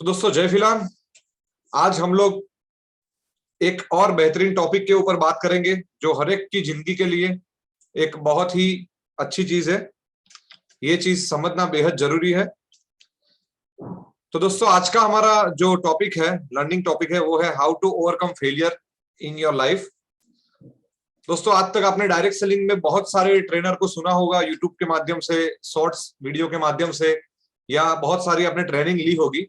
तो दोस्तों जय फिलहाल। आज हम लोग एक और बेहतरीन टॉपिक के ऊपर बात करेंगे जो हर एक की जिंदगी के लिए एक बहुत ही अच्छी चीज है। ये चीज समझना बेहद जरूरी है। तो दोस्तों आज का हमारा जो टॉपिक है, लर्निंग टॉपिक है, वो है how to overcome failure in your life. दोस्तों आज तक आपने डायरेक्ट सेलिंग में बहुत सारे ट्रेनर को सुना होगा, यूट्यूब के माध्यम से, शॉर्ट्स वीडियो के माध्यम से, या बहुत सारी आपने ट्रेनिंग ली होगी।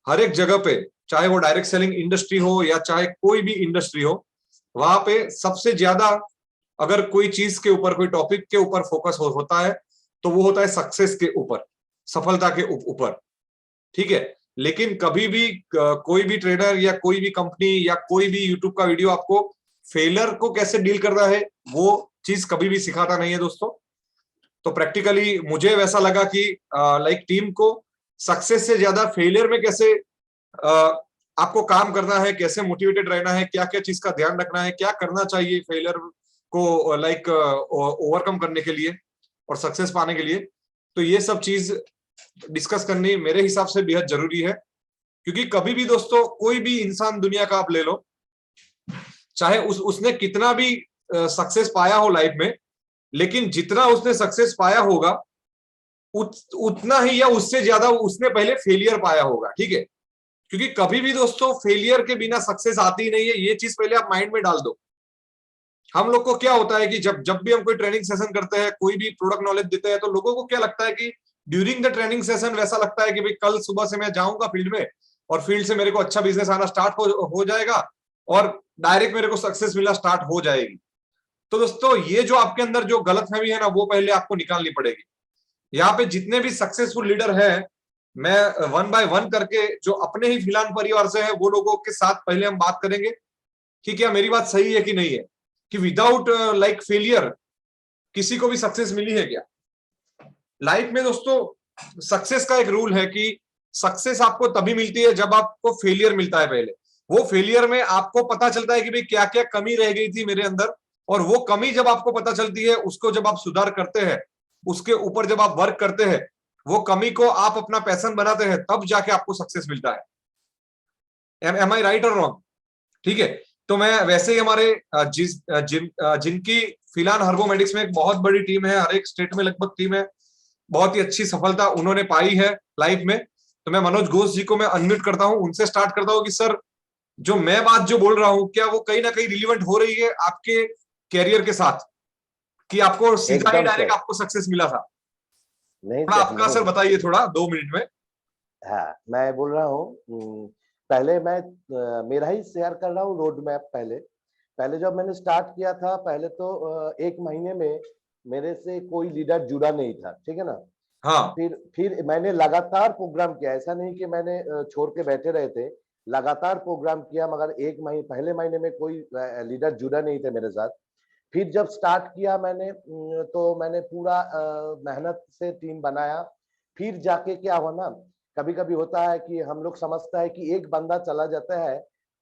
हर एक जगह पे, चाहे वो डायरेक्ट सेलिंग इंडस्ट्री हो या चाहे कोई भी इंडस्ट्री हो, वहां पे सबसे ज्यादा अगर कोई चीज के ऊपर, कोई टॉपिक के ऊपर फोकस होता है तो वो होता है सक्सेस के ऊपर, सफलता के ऊपर। ठीक है, लेकिन कभी भी कोई भी ट्रेडर या कोई भी कंपनी या कोई भी यूट्यूब का वीडियो आपको फेलियर को कैसे डील करना है वो चीज कभी भी सिखाता नहीं है दोस्तों। तो प्रैक्टिकली मुझे वैसा लगा कि लाइक टीम को सक्सेस से ज्यादा फेलियर में कैसे आपको काम करना है, कैसे मोटिवेटेड रहना है, क्या क्या चीज का ध्यान रखना है, क्या करना चाहिए फेलियर को लाइक ओवरकम करने के लिए और सक्सेस पाने के लिए। तो ये सब चीज डिस्कस करनी मेरे हिसाब से बेहद जरूरी है, क्योंकि कभी भी दोस्तों कोई भी इंसान दुनिया का आप ले लो, चाहे उसने कितना भी सक्सेस पाया हो लाइफ में, लेकिन जितना उसने सक्सेस पाया होगा उतना ही या उससे ज्यादा उसने पहले फेलियर पाया होगा। ठीक है, क्योंकि कभी भी दोस्तों फेलियर के बिना सक्सेस आती नहीं है। ये चीज पहले आप माइंड में डाल दो। हम लोग को क्या होता है कि जब जब भी हम कोई ट्रेनिंग सेशन करते हैं, कोई भी प्रोडक्ट नॉलेज देते हैं, तो लोगों को क्या लगता है कि ड्यूरिंग द ट्रेनिंग सेशन वैसा लगता है कि भाई कल सुबह से मैं जाऊंगा फील्ड में और फील्ड से मेरे को अच्छा बिजनेस आना स्टार्ट हो जाएगा और डायरेक्ट मेरे को सक्सेस मिलना स्टार्ट हो जाएगी। तो दोस्तों ये जो आपके अंदर जो गलतफहमी है ना, वो पहले आपको निकालनी पड़ेगी। यहाँ पे जितने भी सक्सेसफुल लीडर हैं, मैं वन बाय वन करके जो अपने ही फिलहाल परिवार से है वो लोगों के साथ पहले हम बात करेंगे कि क्या मेरी बात सही है कि नहीं है, कि विदाउट लाइक फेलियर किसी को भी सक्सेस मिली है क्या लाइफ में। दोस्तों सक्सेस का एक रूल है कि सक्सेस आपको तभी मिलती है जब आपको फेलियर मिलता है। पहले वो फेलियर में आपको पता चलता है कि भाई क्या क्या कमी रह गई थी मेरे अंदर, और वो कमी जब आपको पता चलती है, उसको जब आप सुधार करते हैं, उसके ऊपर जब आप वर्क करते हैं, वो कमी को आप अपना पैशन बनाते हैं, तब जाके आपको सक्सेस मिलता है। एम आई राइट और रॉन्ग? ठीक है, तो मैं वैसे ही हमारे जिनकी फिलहाल हर्बोमेडिक्स में एक बहुत बड़ी टीम है, हर एक स्टेट में लगभग टीम है, बहुत ही अच्छी सफलता उन्होंने पाई है लाइफ में। तो मैं मनोज घोष जी को मैं अनम्यूट करता हूं, उनसे स्टार्ट करता हूं कि सर जो मैं बात जो बोल रहा हूं, क्या वो कहीं ना कहीं रिलीवेंट हो रही है आपके कैरियर के साथ, कि आपको सीधा ही एकदम डायरेक्ट सर। आपको सक्सेस मिला था? नहीं थोड़ा सर, आपका नहीं। सर बताइए, थोड़ा 2 मिनट में। हाँ, मैं बोल रहा हूँ। पहले मैं मेरा ही शेयर कर रहा हूँ रोड मैप। पहले पहले जब मैंने स्टार्ट किया था, पहले तो 1 महीने में मेरे से कोई लीडर जुड़ा नहीं था, ठीक है ना। हाँ, फिर मैंने लगातार प्रोग्राम किया, ऐसा नहीं कि मैंने छोड़ के बैठे रहे थे। लगातार प्रोग्राम किया, मगर 1 महीने, पहले महीने में कोई लीडर जुड़ा नहीं थे मेरे साथ। फिर जब स्टार्ट किया मैंने, तो मैंने पूरा मेहनत से टीम बनाया। फिर जाके क्या हुआ ना, कभी कभी होता है कि हम लोग समझता है कि एक बंदा चला जाता है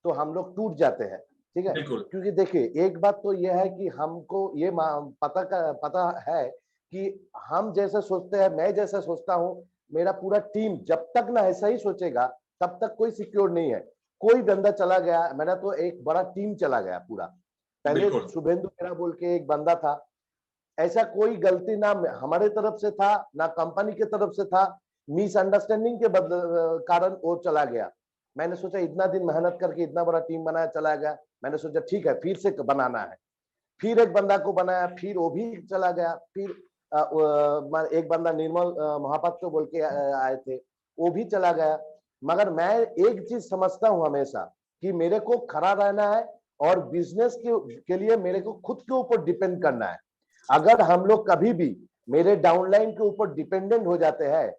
तो हम लोग टूट जाते हैं, ठीक है। बिल्कुल क्योंकि देखिए, एक बात तो यह है कि हमको ये पता है कि हम जैसे सोचते हैं, मैं जैसा सोचता हूँ, मेरा पूरा टीम जब तक ना ऐसा ही सोचेगा तब तक कोई सिक्योर नहीं है। कोई बंदा चला गया, मेरा तो एक बड़ा टीम चला गया पूरा। पहले बिल्कुल शुभेंदु मेरा बोल के एक बंदा था। ऐसा कोई गलती ना हमारे तरफ से था ना कंपनी के तरफ से था। मिसअंडरस्टैंडिंग के कारण वो चला गया। मैंने सोचा इतना दिन मेहनत करके इतना बड़ा टीम बनाया, चला गया। मैंने सोचा ठीक है, फिर से बनाना है। फिर एक बंदा को बनाया, फिर वो भी चला गया। फिर एक बंदा निर्मल महापात्र बोल के आए थे, वो भी चला गया। मगर मैं एक चीज समझता हूँ हमेशा, कि मेरे को खड़ा रहना है और बिजनेस के लिए मेरे को खुद के ऊपर डिपेंड करना है। अगर हम लोग कभी भी मेरे डाउनलाइन के ऊपर डिपेंडेंट हो जाते हैं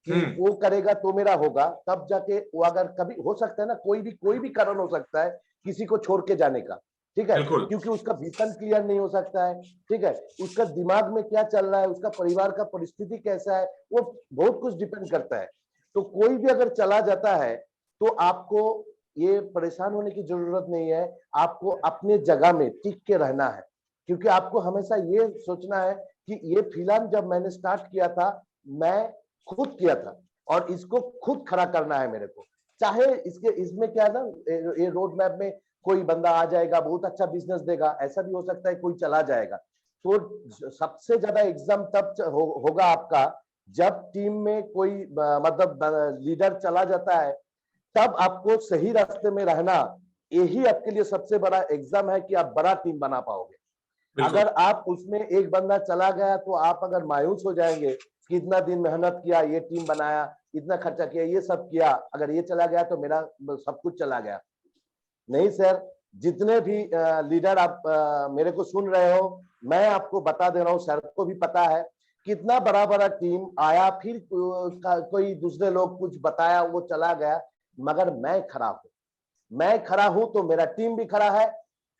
कि वो करेगा तो मेरा होगा, तब जाके वो, अगर कभी हो सकता है ना, कोई भी कारण हो सकता है किसी को छोड़ के जाने का, ठीक है। बिल्कुल क्योंकि उसका विजन क्लियर नहीं हो सकता है, ठीक है। उसका दिमाग में क्या चल रहा है, उसका परिवार का परिस्थिति कैसा है, वो बहुत कुछ डिपेंड करता है। तो कोई भी अगर चला जाता है तो आपको ये परेशान होने की जरूरत नहीं है। आपको अपने जगह में टिक के रहना है, क्योंकि आपको हमेशा ये सोचना है कि ये फिलहाल जब मैंने स्टार्ट किया था, मैं खुद किया था और इसको खुद खड़ा करना है मेरे को। चाहे इसमें क्या है ना, ये रोड मैप में कोई बंदा आ जाएगा, बहुत अच्छा बिजनेस देगा, ऐसा भी हो सकता है कोई चला जाएगा। तो सबसे ज्यादा एग्जाम तब होगा आपका जब टीम में कोई मतलब लीडर चला जाता है, तब आपको सही रास्ते में रहना, यही आपके लिए सबसे बड़ा एग्जाम है कि आप बड़ा टीम बना पाओगे। अगर आप उसमें एक बंदा चला गया तो आप अगर मायूस हो जाएंगे कि इतना दिन मेहनत किया, ये टीम बनाया, इतना खर्चा किया, ये सब किया, अगर ये चला गया तो मेरा सब कुछ चला गया। नहीं सर, जितने भी लीडर आप मेरे को सुन रहे हो, मैं आपको बता दे रहा हूँ, सर को भी पता है कितना बड़ा बड़ा टीम आया, फिर कोई दूसरे लोग कुछ बताया, वो चला गया, मगर मैं खड़ा हूं तो मेरा टीम भी खड़ा है।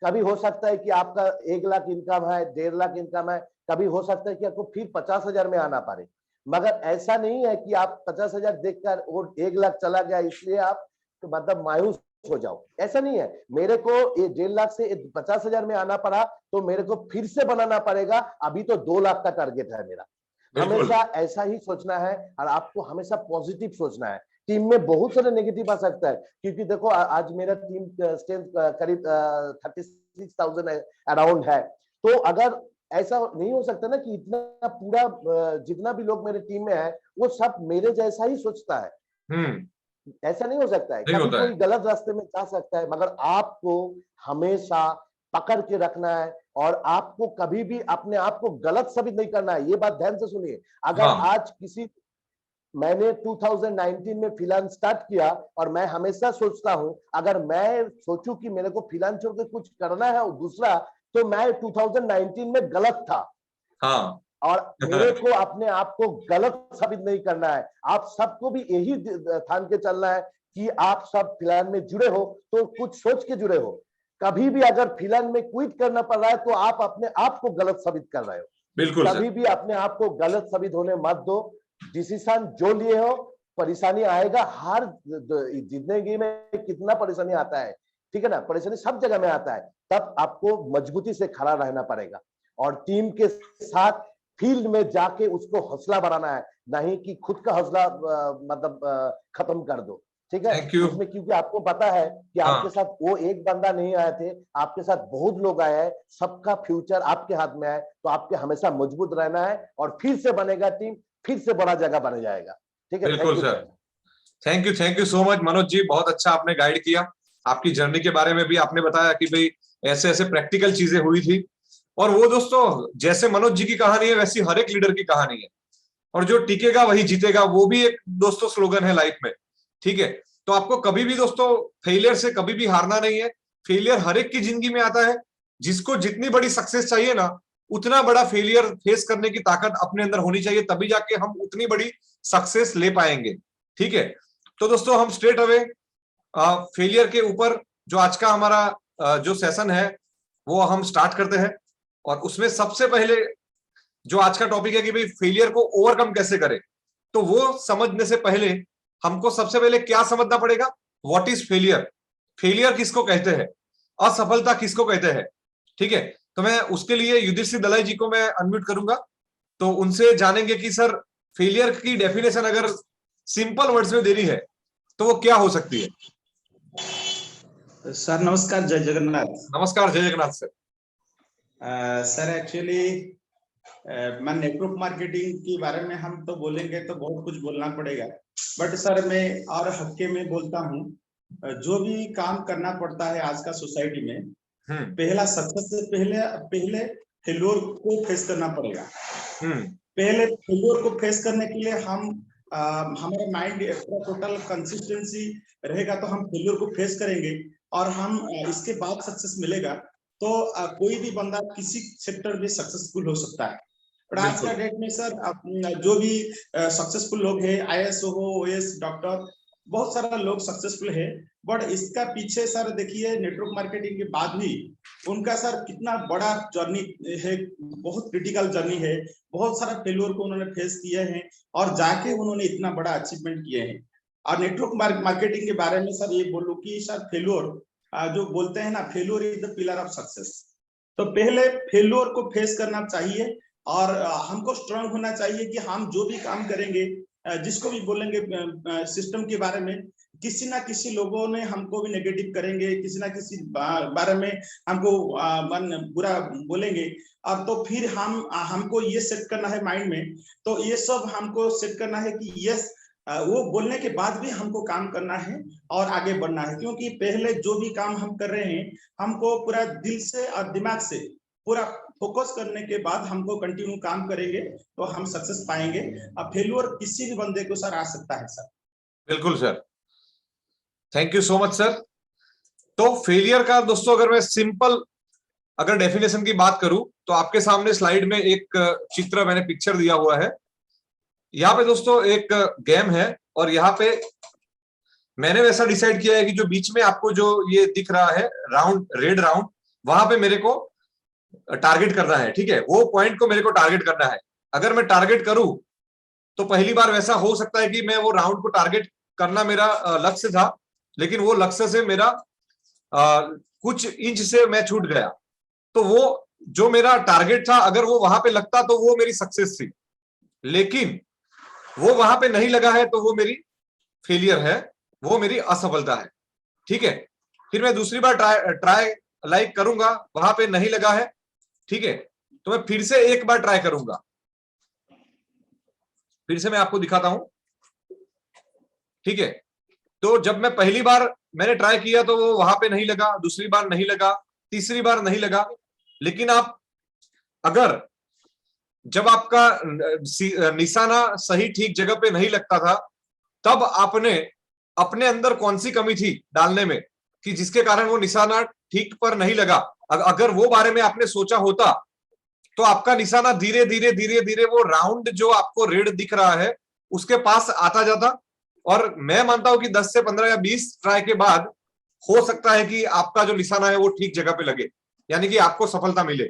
कभी हो सकता है कि आपका 1 लाख इनकम है, 1.5 लाख इनकम है, कभी हो सकता है कि आपको फिर 50,000 में आना पड़े, मगर ऐसा नहीं है कि आप 50,000 देखकर वो 1 लाख चला गया इसलिए आप तो मतलब मायूस हो जाओ, ऐसा नहीं है। मेरे को ये 1.5 लाख से 50,000 में आना पड़ा तो मेरे को फिर से बनाना पड़ेगा, अभी तो 2 लाख का टारगेट है मेरा। हमेशा ऐसा ही सोचना है और आपको हमेशा पॉजिटिव सोचना है। टीम में बहुत सारे नेगेटिव आ सकता है, क्योंकि देखो आज मेरा टीम स्ट्रेंथ करीब 36,000 अराउंड है, तो अगर ऐसा नहीं हो सकता ना कि इतना पूरा जितना भी लोग मेरे टीम में है वो सब मेरे जैसा ही सोचता है। ऐसा नहीं हो सकता है, कभी कोई गलत रास्ते में जा सकता है, मगर आपको हमेशा पकड़ के रखना है और आपको कभी भी अपने आप को गलत साबित नहीं करना है। ये बात ध्यान से सुनिए। अगर आज मैंने 2019 में फ्रीलांस स्टार्ट किया और मैं हमेशा सोचता हूं, अगर मैं सोचूं कि मेरे को फ्रीलांस छोड़ के कुछ करना है और दूसरा, तो मैं 2019 में गलत था। और मेरे को अपने आप को गलत साबित नहीं करना है। आप सबको भी यही ठान के चलना है कि आप सब फिलहाल में जुड़े हो तो कुछ सोच के जुड़े हो। कभी भी अगर फिलहाल में क्विट करना पड़ रहा है तो आप अपने आप को गलत साबित कर रहे हो। बिल्कुल कभी भी अपने आप को गलत साबित होने मत दो। डिसीजन जो लिए हो, परेशानी आएगा, हर जिंदगी में कितना परेशानी आता है, ठीक है ना, परेशानी सब जगह में आता है, तब आपको मजबूती से खड़ा रहना पड़ेगा और टीम के साथ फील्ड में जाके उसको हौसला बढ़ाना है, नहीं कि खुद का हौसला मतलब खत्म कर दो, ठीक है। उसमें क्योंकि आपको पता है कि आपके साथ वो एक बंदा नहीं आए थे, आपके साथ बहुत लोग आए हैं, सबका फ्यूचर आपके हाथ में है, तो आपके हमेशा मजबूत रहना है और फिर से बनेगा टीम, फिर से बड़ा जगह बन जाएगा, ठीक है। बिल्कुल sir, thank you so much Manoj ji, बहुत अच्छा आपने गाइड किया। आपकी जर्नी के बारे में भी आपने बताया कि भाई ऐसे ऐसे प्रैक्टिकल चीजें हुई थी, और वो दोस्तों जैसे मनोज जी की कहानी है वैसी हर एक लीडर की कहानी है, और जो टिकेगा वही जीतेगा, वो भी एक दोस्तों स्लोगन है लाइफ में, ठीक है। तो आपको कभी भी दोस्तों फेलियर से कभी भी हारना नहीं है। फेलियर हर एक की जिंदगी में आता है। जिसको जितनी बड़ी सक्सेस चाहिए ना, उतना बड़ा फेलियर फेस करने की ताकत अपने अंदर होनी चाहिए, तभी जाके हम उतनी बड़ी सक्सेस ले पाएंगे, ठीक है। तो दोस्तों हम स्ट्रेट अवे फेलियर के ऊपर जो आज का हमारा जो सेशन है वो हम स्टार्ट करते हैं। और उसमें सबसे पहले जो आज का टॉपिक है कि भाई फेलियर को ओवरकम कैसे करें, तो वो समझने से पहले हमको सबसे पहले क्या समझना पड़ेगा, व्हाट इज फेलियर, फेलियर किसको कहते हैं, असफलता किसको कहते हैं, ठीक है। तो मैं उसके लिए युधिष्ठिर दलाई जी को मैं अनम्यूट करूंगा, तो उनसे जानेंगे कि सर फेलियर की डेफिनेशन अगर सिंपल वर्ड्स में देनी है तो वो क्या हो सकती है। सर नमस्कार, जय जगन्नाथ। नमस्कार, जय जगन्नाथ सर। सर एक्चुअली मैं नेटवर्क मार्केटिंग के बारे में हम तो बोलेंगे तो बहुत कुछ बोलना पड़ेगा, बट सर मैं और हक्के में बोलता हूँ, जो भी काम करना पड़ता है आज का सोसाइटी में, पहला सक्सेस से पहले फेल्योर को फेस करना पड़ेगा। पहले फेल्योर को फेस करने के लिए हम हमारा माइंड टोटल कंसिस्टेंसी रहेगा तो हम फेल्योर को फेस करेंगे और हम इसके बाद सक्सेस मिलेगा। तो कोई भी बंदा किसी सेक्टर में सक्सेसफुल हो सकता है। और आज का डेट में सर जो भी सक्सेसफुल लोग हैं, IAS हो, OS, डॉक्टर, बहुत सारा लोग सक्सेसफुल है, बट इसका पीछे सर देखिए नेटवर्क मार्केटिंग के बाद भी उनका सर कितना बड़ा जर्नी है, बहुत क्रिटिकल जर्नी है, बहुत सारा फेल्योर को उन्होंने फेस किए हैं और जाके उन्होंने इतना बड़ा अचीवमेंट किए हैं। और नेटवर्क मार्केटिंग के बारे में सर ये बोलूं कि सर फेल्योर जो बोलते हैं ना, failure is the pillar of success. तो पहले फेल्योर को फेस करना चाहिए और हमको स्ट्रांग होना चाहिए कि हम जो भी काम करेंगे, जिसको भी बोलेंगे सिस्टम के बारे में, किसी ना किसी लोगों ने हमको भी नेगेटिव करेंगे, किसी ना किसी बारे में हमको बुरा बोलेंगे। और तो फिर हमको ये सेट करना है माइंड में, तो ये सब हमको सेट करना है कि यस, वो बोलने के बाद भी हमको काम करना है और आगे बढ़ना है, क्योंकि पहले जो भी काम हम कर रहे हैं हमको पूरा दिल से और दिमाग से पूरा फोकस करने के बाद हमको कंटिन्यू काम करेंगे तो हम सक्सेस पाएंगे। अब फेल्यूर किसी भी बंदे को सर आ सकता है सर। बिल्कुल sir, thank you so much sir. तो फेलियर का दोस्तों अगर मैं सिंपल अगर डेफिनेशन की बात करूं तो आपके सामने स्लाइड में एक चित्र मैंने पिक्चर दिया हुआ है। यहाँ पे दोस्तों एक गेम है और यहाँ पे मैंने वैसा डिसाइड किया है कि जो बीच में आपको जो ये दिख रहा है राउंड, रेड राउंड, वहां पे मेरे को टारगेट करना है। ठीक है, वो पॉइंट को मेरे को टारगेट करना है। अगर मैं टारगेट करूं तो पहली बार वैसा हो सकता है कि मैं वो राउंड को टारगेट करना मेरा लक्ष्य था, लेकिन वो लक्ष्य से मेरा कुछ इंच से मैं छूट गया। तो वो जो मेरा टारगेट था अगर वो वहां पे लगता तो वो मेरी सक्सेस थी, लेकिन वो वहां पे नहीं लगा है तो वो मेरी फेलियर है, वो मेरी असफलता है। ठीक है, फिर मैं दूसरी बार ट्राई लाइक करूंगा, वहां पे नहीं लगा है। ठीक है, तो मैं फिर से एक बार ट्राई करूंगा। फिर से मैं आपको दिखाता हूं। ठीक है, तो जब मैं पहली बार मैंने ट्राई किया तो वो वहां पे नहीं लगा, दूसरी बार नहीं लगा, तीसरी बार नहीं लगा। लेकिन आप अगर जब आपका निशाना सही ठीक जगह पे नहीं लगता था, तब आपने अपने अंदर कौन सी कमी थी डालने में कि जिसके कारण वो निशाना ठीक पर नहीं लगा। अगर वो बारे में आपने सोचा होता तो आपका निशाना धीरे धीरे धीरे धीरे वो राउंड जो आपको रेड दिख रहा है उसके पास आता जाता। और मैं मानता हूं कि 10 से 15 या 20 ट्राई के बाद हो सकता है कि आपका जो निशाना है वो ठीक जगह पे लगे, यानी कि आपको सफलता मिले।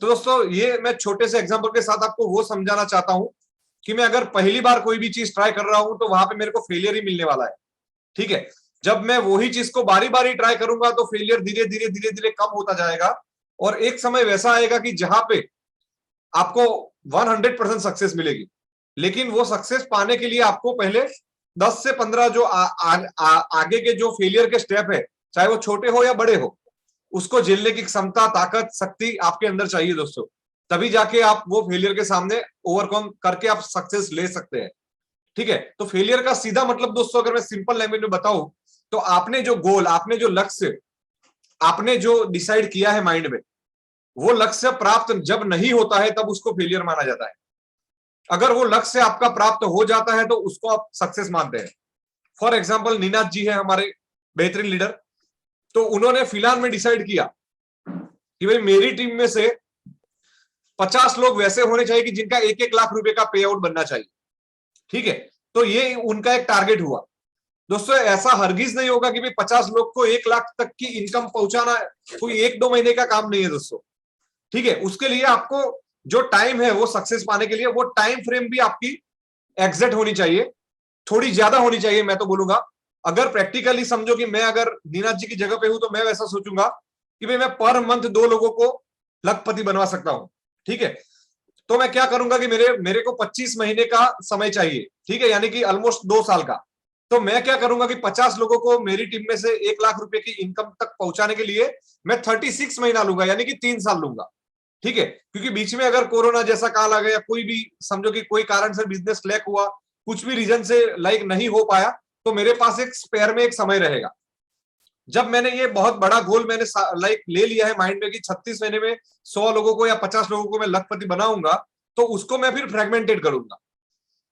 तो दोस्तों ये मैं छोटे से एग्जांपल के साथ आपको वो समझाना चाहता हूं कि मैं अगर पहली बार कोई भी चीज ट्राई कर रहा हूं तो वहां पे मेरे को फेलियर ही मिलने वाला है। ठीक है, जब मैं वही चीज को बारी बारी ट्राई करूंगा तो फेलियर धीरे धीरे धीरे धीरे कम होता जाएगा और एक समय वैसा आएगा कि जहां पे आपको 100% सक्सेस मिलेगी। लेकिन वो सक्सेस पाने के लिए आपको पहले 10 से 15 जो आगे के जो फेलियर के स्टेप है, चाहे वो छोटे हो या बड़े हो, उसको झेलने की क्षमता, ताकत, शक्ति आपके अंदर चाहिए दोस्तों। तभी जाके आप वो फेलियर के सामने ओवरकम करके आप सक्सेस ले सकते हैं। ठीक है, तो फेलियर का सीधा मतलब दोस्तों अगर मैं सिंपल लैंग्वेज में बताऊं तो आपने जो गोल, आपने जो लक्ष्य, आपने जो डिसाइड किया है माइंड में, वो लक्ष्य प्राप्त जब नहीं होता है तब उसको फेलियर माना जाता है। अगर वो लक्ष्य आपका प्राप्त हो जाता है तो उसको आप सक्सेस मानते हैं। फॉर एग्जाम्पल नीनाथ जी है हमारे बेहतरीन लीडर, तो उन्होंने फिलहाल में डिसाइड किया कि भाई मेरी टीम में से 50 लोग वैसे होने चाहिए कि जिनका 1-1 लाख रुपए का पे आउट बनना चाहिए। ठीक है, तो ये उनका एक टारगेट हुआ। दोस्तों ऐसा हरगिज नहीं होगा कि भाई 50 लोग को 1 लाख तक की इनकम पहुंचाना कोई 1-2 महीने का काम नहीं है दोस्तों। ठीक है, उसके लिए आपको जो टाइम है वो सक्सेस पाने के लिए वो टाइम फ्रेम भी आपकी एग्जैक्ट होनी चाहिए, थोड़ी ज्यादा होनी चाहिए मैं तो बोलूंगा। अगर प्रैक्टिकली समझो कि मैं अगर नीनाथ जी की जगह पे हूं तो मैं वैसा सोचूंगा कि भाई मैं पर मंथ 2 लोगों को लखपति बनवा सकता हूं। ठीक है, तो मैं क्या करूंगा कि मेरे को 25 महीने का समय चाहिए। ठीक है, यानी कि ऑलमोस्ट 2 साल का। तो मैं क्या करूंगा कि 50 लोगों को मेरी टीम में से 1 लाख रुपए की इनकम तक पहुंचाने के लिए मैं 36 महीना लूंगा, यानी कि 3 साल लूंगा। ठीक है, क्योंकि बीच में अगर कोरोना जैसा काल आ गया, कोई भी समझो कि कोई कारण से बिजनेस लैक हुआ, कुछ भी रीजन से लाइक नहीं हो पाया, तो मेरे पास एक स्पेयर में एक समय रहेगा। जब मैंने ये बहुत बड़ा गोल मैंने लाइक ले लिया है माइंड में कि 36 महीने में 100 लोगों को या 50 लोगों को मैं लखपति बनाऊंगा, तो उसको मैं फिर फ्रेगमेंटेड करूंगा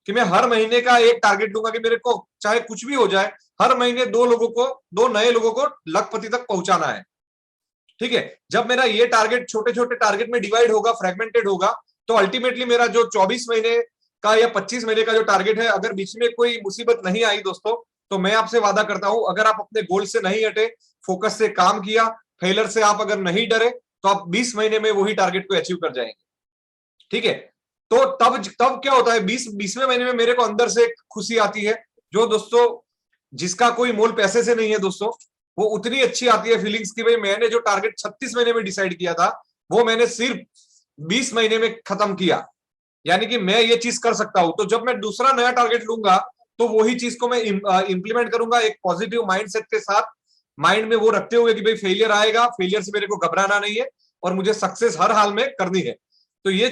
कि मैं हर महीने का एक टारगेट दूंगा कि मेरे को चाहे कुछ भी हो जाए, हर महीने 2 नए लोगों को लखपति तक पहुंचाना है। ठीक है, जब मेरा ये टारगेट छोटे छोटे टारगेट में डिवाइड होगा, फ्रेगमेंटेड होगा, तो अल्टीमेटली मेरा जो 24 महीने का या 25 महीने का जो टारगेट है, अगर बीच में कोई मुसीबत नहीं आई दोस्तों, तो मैं आपसे वादा करता हूं अगर आप अपने गोल से नहीं हटे, फोकस से काम किया, फेलर से आप अगर नहीं डरे, तो आप 20 महीने में वही टारगेट को अचीव कर जाएंगे। ठीक है, तो तब क्या होता है, 20वें महीने में मेरे को अंदर से एक खुशी आती है जो दोस्तों जिसका कोई मोल पैसे से नहीं है दोस्तों, वो उतनी अच्छी आती है फीलिंग्स की भाई मैंने जो टारगेट 36 महीने में डिसाइड किया था वो मैंने सिर्फ 20 महीने में खत्म किया, यानी कि मैं ये चीज कर सकता हूं। तो जब मैं दूसरा नया टारगेट लूंगा तो वही चीज को मैं इंप्लीमेंट करूंगा एक पॉजिटिव माइंडसेट के साथ, माइंड में वो रखते हुए कि भाई फेलियर आएगा, फेलियर से मेरे को घबराना नहीं है और मुझे सक्सेस हर हाल में करनी है। तो ये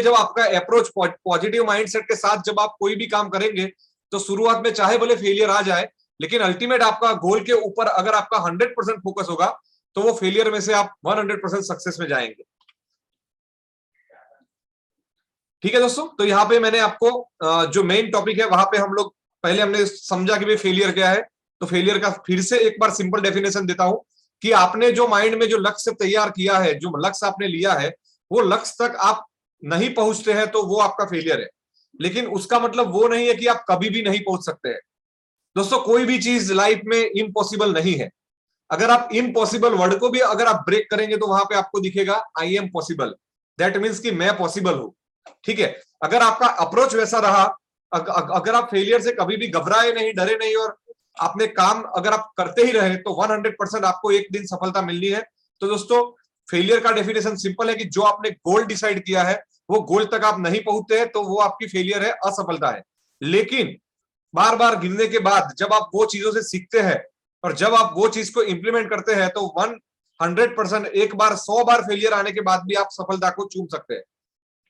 जब आपका अप्रोच पॉजिटिव माइंडसेट के साथ जब आप कोई भी काम करेंगे, तो शुरुआत में चाहे भले फेलियर आ जाए, लेकिन अल्टीमेट आपका गोल के ऊपर अगर आपका 100% फोकस होगा, तो वो फेलियर में से आप 100% सक्सेस में जाएंगे। ठीक है दोस्तों, तो यहाँ पे मैंने आपको जो मेन टॉपिक है वहां पे हम लोग पहले हमने समझा कि भाई फेलियर क्या है। तो फेलियर का फिर से एक बार सिंपल डेफिनेशन देता हूं कि आपने जो माइंड में जो लक्ष्य तैयार किया है, जो लक्ष्य आपने लिया है, वो लक्ष्य तक आप नहीं पहुंचते हैं तो वो आपका फेलियर है। लेकिन उसका मतलब वो नहीं है कि आप कभी भी नहीं पहुंच सकते हैं। दोस्तों कोई भी चीज लाइफ में इम्पॉसिबल नहीं है। अगर आप इम्पॉसिबल वर्ड को भी अगर आप ब्रेक करेंगे तो वहां पे आपको दिखेगा I am possible, that means कि मैं पॉसिबल हूं। ठीक है, अगर आपका अप्रोच वैसा रहा, अगर आप फेलियर से कभी भी घबराए नहीं, डरे नहीं और आपने काम अगर आप करते ही रहे, तो 100% आपको एक दिन सफलता मिलनी है। तो दोस्तों फेलियर का डेफिनेशन सिंपल है कि जो आपने गोल डिसाइड किया है वो गोल तक आप नहीं पहुंचते हैं, तो वो आपकी फेलियर है, असफलता है। लेकिन बार बार गिरने के बाद जब आप वो चीजों से सीखते हैं और जब आप वो चीज को इंप्लीमेंट करते हैं, तो 100% एक बार 100 बार फेलियर आने के बाद भी आप सफलता को चूम सकते हैं।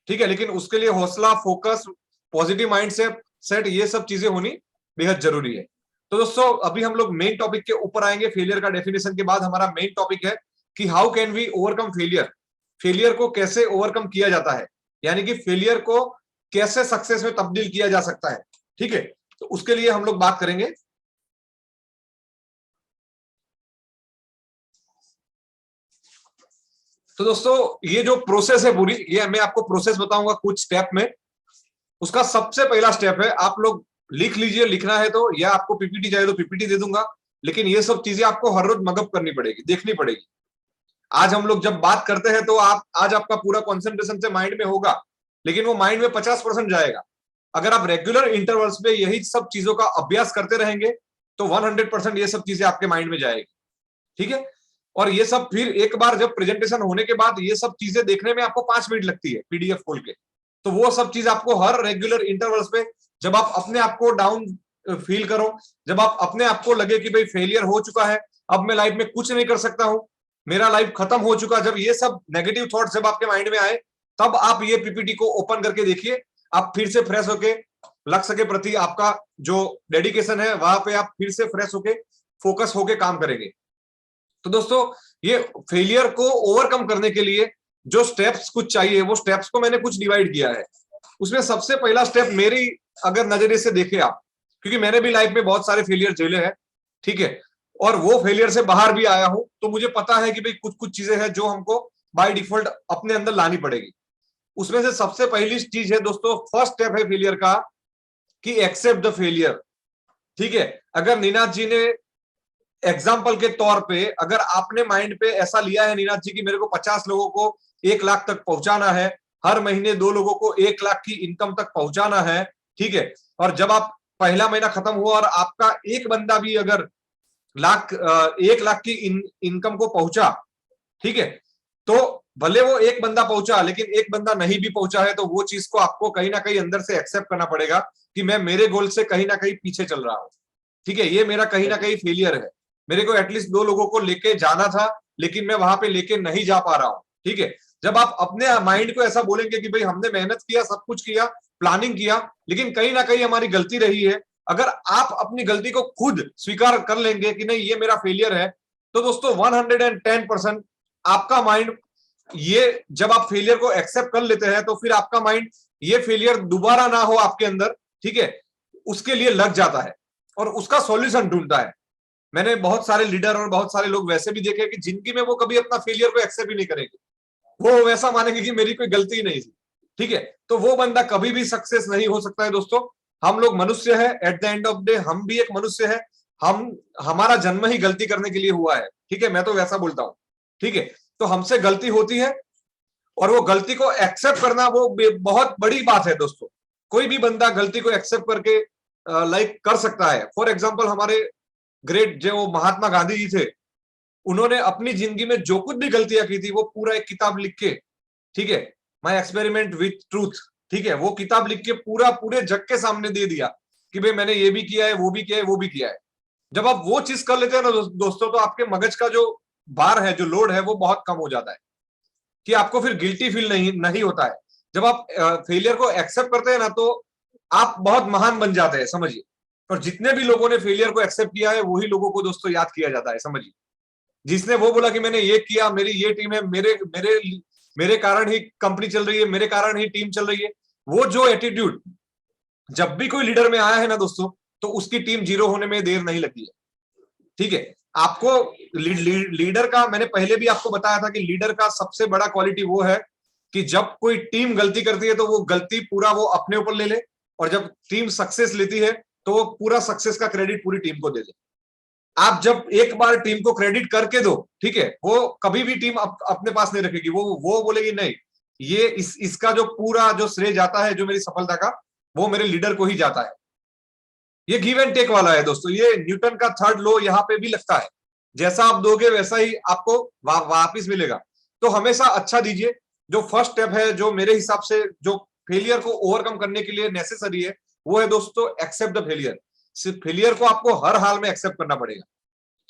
ठीक है, लेकिन उसके लिए हौसला, फोकस, पॉजिटिव माइंड सेट, ये सब चीजें होनी बेहद जरूरी है। तो दोस्तों अभी हम लोग मेन टॉपिक के ऊपर आएंगे। फेलियर का डेफिनेशन के बाद हमारा मेन टॉपिक है कि how can we overcome failure. Failure को कैसे ओवरकम किया जाता है, यानी कि फेलियर को कैसे सक्सेस में तब्दील किया जा सकता है। ठीक है, तो उसके लिए हम लोग बात करेंगे। तो दोस्तों ये जो प्रोसेस है पूरी, ये मैं आपको प्रोसेस बताऊंगा कुछ स्टेप में। उसका सबसे पहला स्टेप है, आप लोग लिख लीजिए, लिखना है तो, या आपको पीपीटी चाहिए तो पीपीटी दे दूंगा, लेकिन ये सब चीजें आपको हर रोज मगअप करनी पड़ेगी, देखनी पड़ेगी। आज हम लोग जब बात करते हैं तो आज आपका पूरा कॉन्सेंट्रेशन से माइंड में होगा, लेकिन वो माइंड में 50% जाएगा। अगर आप रेगुलर इंटरवल्स पे यही सब चीजों का अभ्यास करते रहेंगे तो 100% ये सब चीजें आपके माइंड में जाएगी। ठीक है, और ये सब फिर एक बार जब प्रेजेंटेशन होने के बाद ये सब चीजें देखने में आपको 5 मिनट लगती है पीडीएफ खोल के, तो वो सब चीज आपको हर रेगुलर इंटरवल्स पे, जब आप अपने आप को डाउन फील करो, जब आप अपने आप को लगे कि भाई फेलियर हो चुका है, अब मैं लाइफ में कुछ नहीं कर सकता हूं, मेरा लाइफ खत्म हो चुका, जब ये सब नेगेटिव थॉट्स जब आपके माइंड में आए, तब आप ये पीपीटी को ओपन करके देखिए। आप फिर से फ्रेश होके लक्ष्य के प्रति आपका जो डेडिकेशन है वहां पे आप फिर से फ्रेश होके फोकस होके काम करेंगे। तो दोस्तों ये फेलियर को ओवरकम करने के लिए जो स्टेप्स कुछ चाहिए, वो स्टेप्स को मैंने कुछ डिवाइड किया है। उसमें सबसे पहला स्टेप मेरी अगर नजरिए से देखे आप, क्योंकि मैंने भी लाइफ में बहुत सारे फेलियर झेले हैं, ठीक है, और वो फेलियर से बाहर भी आया हूं, तो मुझे पता है कि भाई कुछ कुछ चीजें हैं जो हमको बाय डिफॉल्ट अपने अंदर लानी पड़ेगी। उसमें से सबसे पहली चीज है दोस्तों, फर्स्ट स्टेप है फेलियर का कि एक्सेप्ट द फेलियर। ठीक है, अगर नीनाथ जी ने एग्जाम्पल के तौर पे, अगर आपने माइंड पे ऐसा लिया है नीनाथ जी की मेरे को 50 लोगों को 1 लाख तक पहुंचाना है, हर महीने 2 लोगों को 1 लाख की इनकम तक पहुंचाना है, ठीक है, और जब आप पहला महीना खत्म हुआ और आपका एक बंदा भी अगर 1 लाख की इनकम को पहुंचा, ठीक है, तो भले वो एक बंदा पहुंचा लेकिन एक बंदा नहीं भी पहुंचा है, तो वो चीज को आपको कहीं ना कहीं अंदर से एक्सेप्ट करना पड़ेगा कि मैं मेरे गोल से कहीं ना कहीं पीछे चल रहा हूं। ठीक है, ये मेरा कहीं ना कहीं फेलियर है, मेरे को एटलीस्ट 2 लोगों को लेके जाना था लेकिन मैं वहां पे लेके नहीं जा पा रहा हूं। ठीक है, जब आप अपने माइंड को ऐसा बोलेंगे कि भाई हमने मेहनत किया, सब कुछ किया, प्लानिंग किया, लेकिन कहीं ना कहीं हमारी गलती रही है, अगर आप अपनी गलती को खुद स्वीकार कर लेंगे कि नहीं ये मेरा फेलियर है, तो दोस्तों 110% आपका माइंड, ये जब आप फेलियर को एक्सेप्ट कर लेते हैं तो फिर आपका माइंड ये फेलियर दोबारा ना हो आपके अंदर, ठीक है, उसके लिए लग जाता है और उसका सॉल्यूशन ढूंढता है। मैंने बहुत सारे लीडर और बहुत सारे लोग वैसे भी देखे कि जिंदगी में वो कभी अपना फेलियर को एक्सेप्ट ही नहीं करेंगे, वो वैसा मानेंगे कि मेरी कोई गलती ही नहीं थी। ठीक है, तो वो बंदा कभी भी सक्सेस नहीं हो सकता है। दोस्तों हम लोग मनुष्य है, at the end of day हम भी एक मनुष्य है, हमारा जन्म ही गलती करने के लिए हुआ है। ठीक है, मैं तो वैसा बोलता हूं। ठीक है, तो हमसे गलती होती है और वो गलती को एक्सेप्ट करना वो बहुत बड़ी बात है दोस्तों। कोई भी बंदा गलती को एक्सेप्ट करके लाइक कर सकता है। फॉर एग्जाम्पल हमारे ग्रेट जो महात्मा गांधी जी थे, उन्होंने अपनी जिंदगी में जो कुछ भी गलतियां की थी वो पूरा एक किताब लिख के, ठीक है, माय एक्सपेरिमेंट विथ ट्रूथ, ठीक है, वो किताब लिख के पूरे जग के सामने दे दिया कि भाई मैंने ये भी किया है, वो भी किया है, वो भी किया है। जब आप वो चीज कर लेते हैं ना दोस्तों, तो आपके मगज का जो भार है, जो लोड है, वो बहुत कम हो जाता है, कि आपको फिर गिल्टी फील नहीं होता है। जब आप फेलियर को एक्सेप्ट करते हैं ना, तो आप बहुत महान बन जाते हैं, समझिए। और जितने भी लोगों ने फेलियर को एक्सेप्ट किया है, वही लोगों को दोस्तों याद किया जाता है, समझिए। जिसने वो बोला कि मैंने ये किया, मेरी ये टीम है, मेरे मेरे मेरे कारण ही कंपनी चल रही है, मेरे कारण ही टीम चल रही है, वो जो एटीट्यूड जब भी कोई लीडर में आया है ना दोस्तों, तो उसकी टीम जीरो होने में देर नहीं लगती है। ठीक है, आपको लीडर का, मैंने पहले भी आपको बताया था कि लीडर का सबसे बड़ा क्वालिटी वो है कि जब कोई टीम गलती करती है तो वो गलती पूरा वो अपने ऊपर ले ले, और जब टीम सक्सेस लेती है तो वो पूरा सक्सेस का क्रेडिट पूरी टीम को दे दे। आप जब एक बार टीम को क्रेडिट करके दो, ठीक है, वो कभी भी टीम अपने पास नहीं रखेगी। वो बोलेगी नहीं, ये इसका जो पूरा जो श्रेय जाता है, जो मेरी सफलता का, वो मेरे लीडर को ही जाता है। ये गिव एंड टेक वाला है दोस्तों। ये न्यूटन का थर्ड लॉ यहाँ पे भी लगता है, जैसा आप दोगे वैसा ही आपको वापिस मिलेगा। तो हमेशा अच्छा दीजिए। जो फर्स्ट स्टेप है, जो मेरे हिसाब से जो फेलियर को ओवरकम करने के लिए नेसेसरी है, वो है दोस्तों एक्सेप्ट द फेलियर। सिर्फ फेलियर को आपको हर हाल में एक्सेप्ट करना पड़ेगा।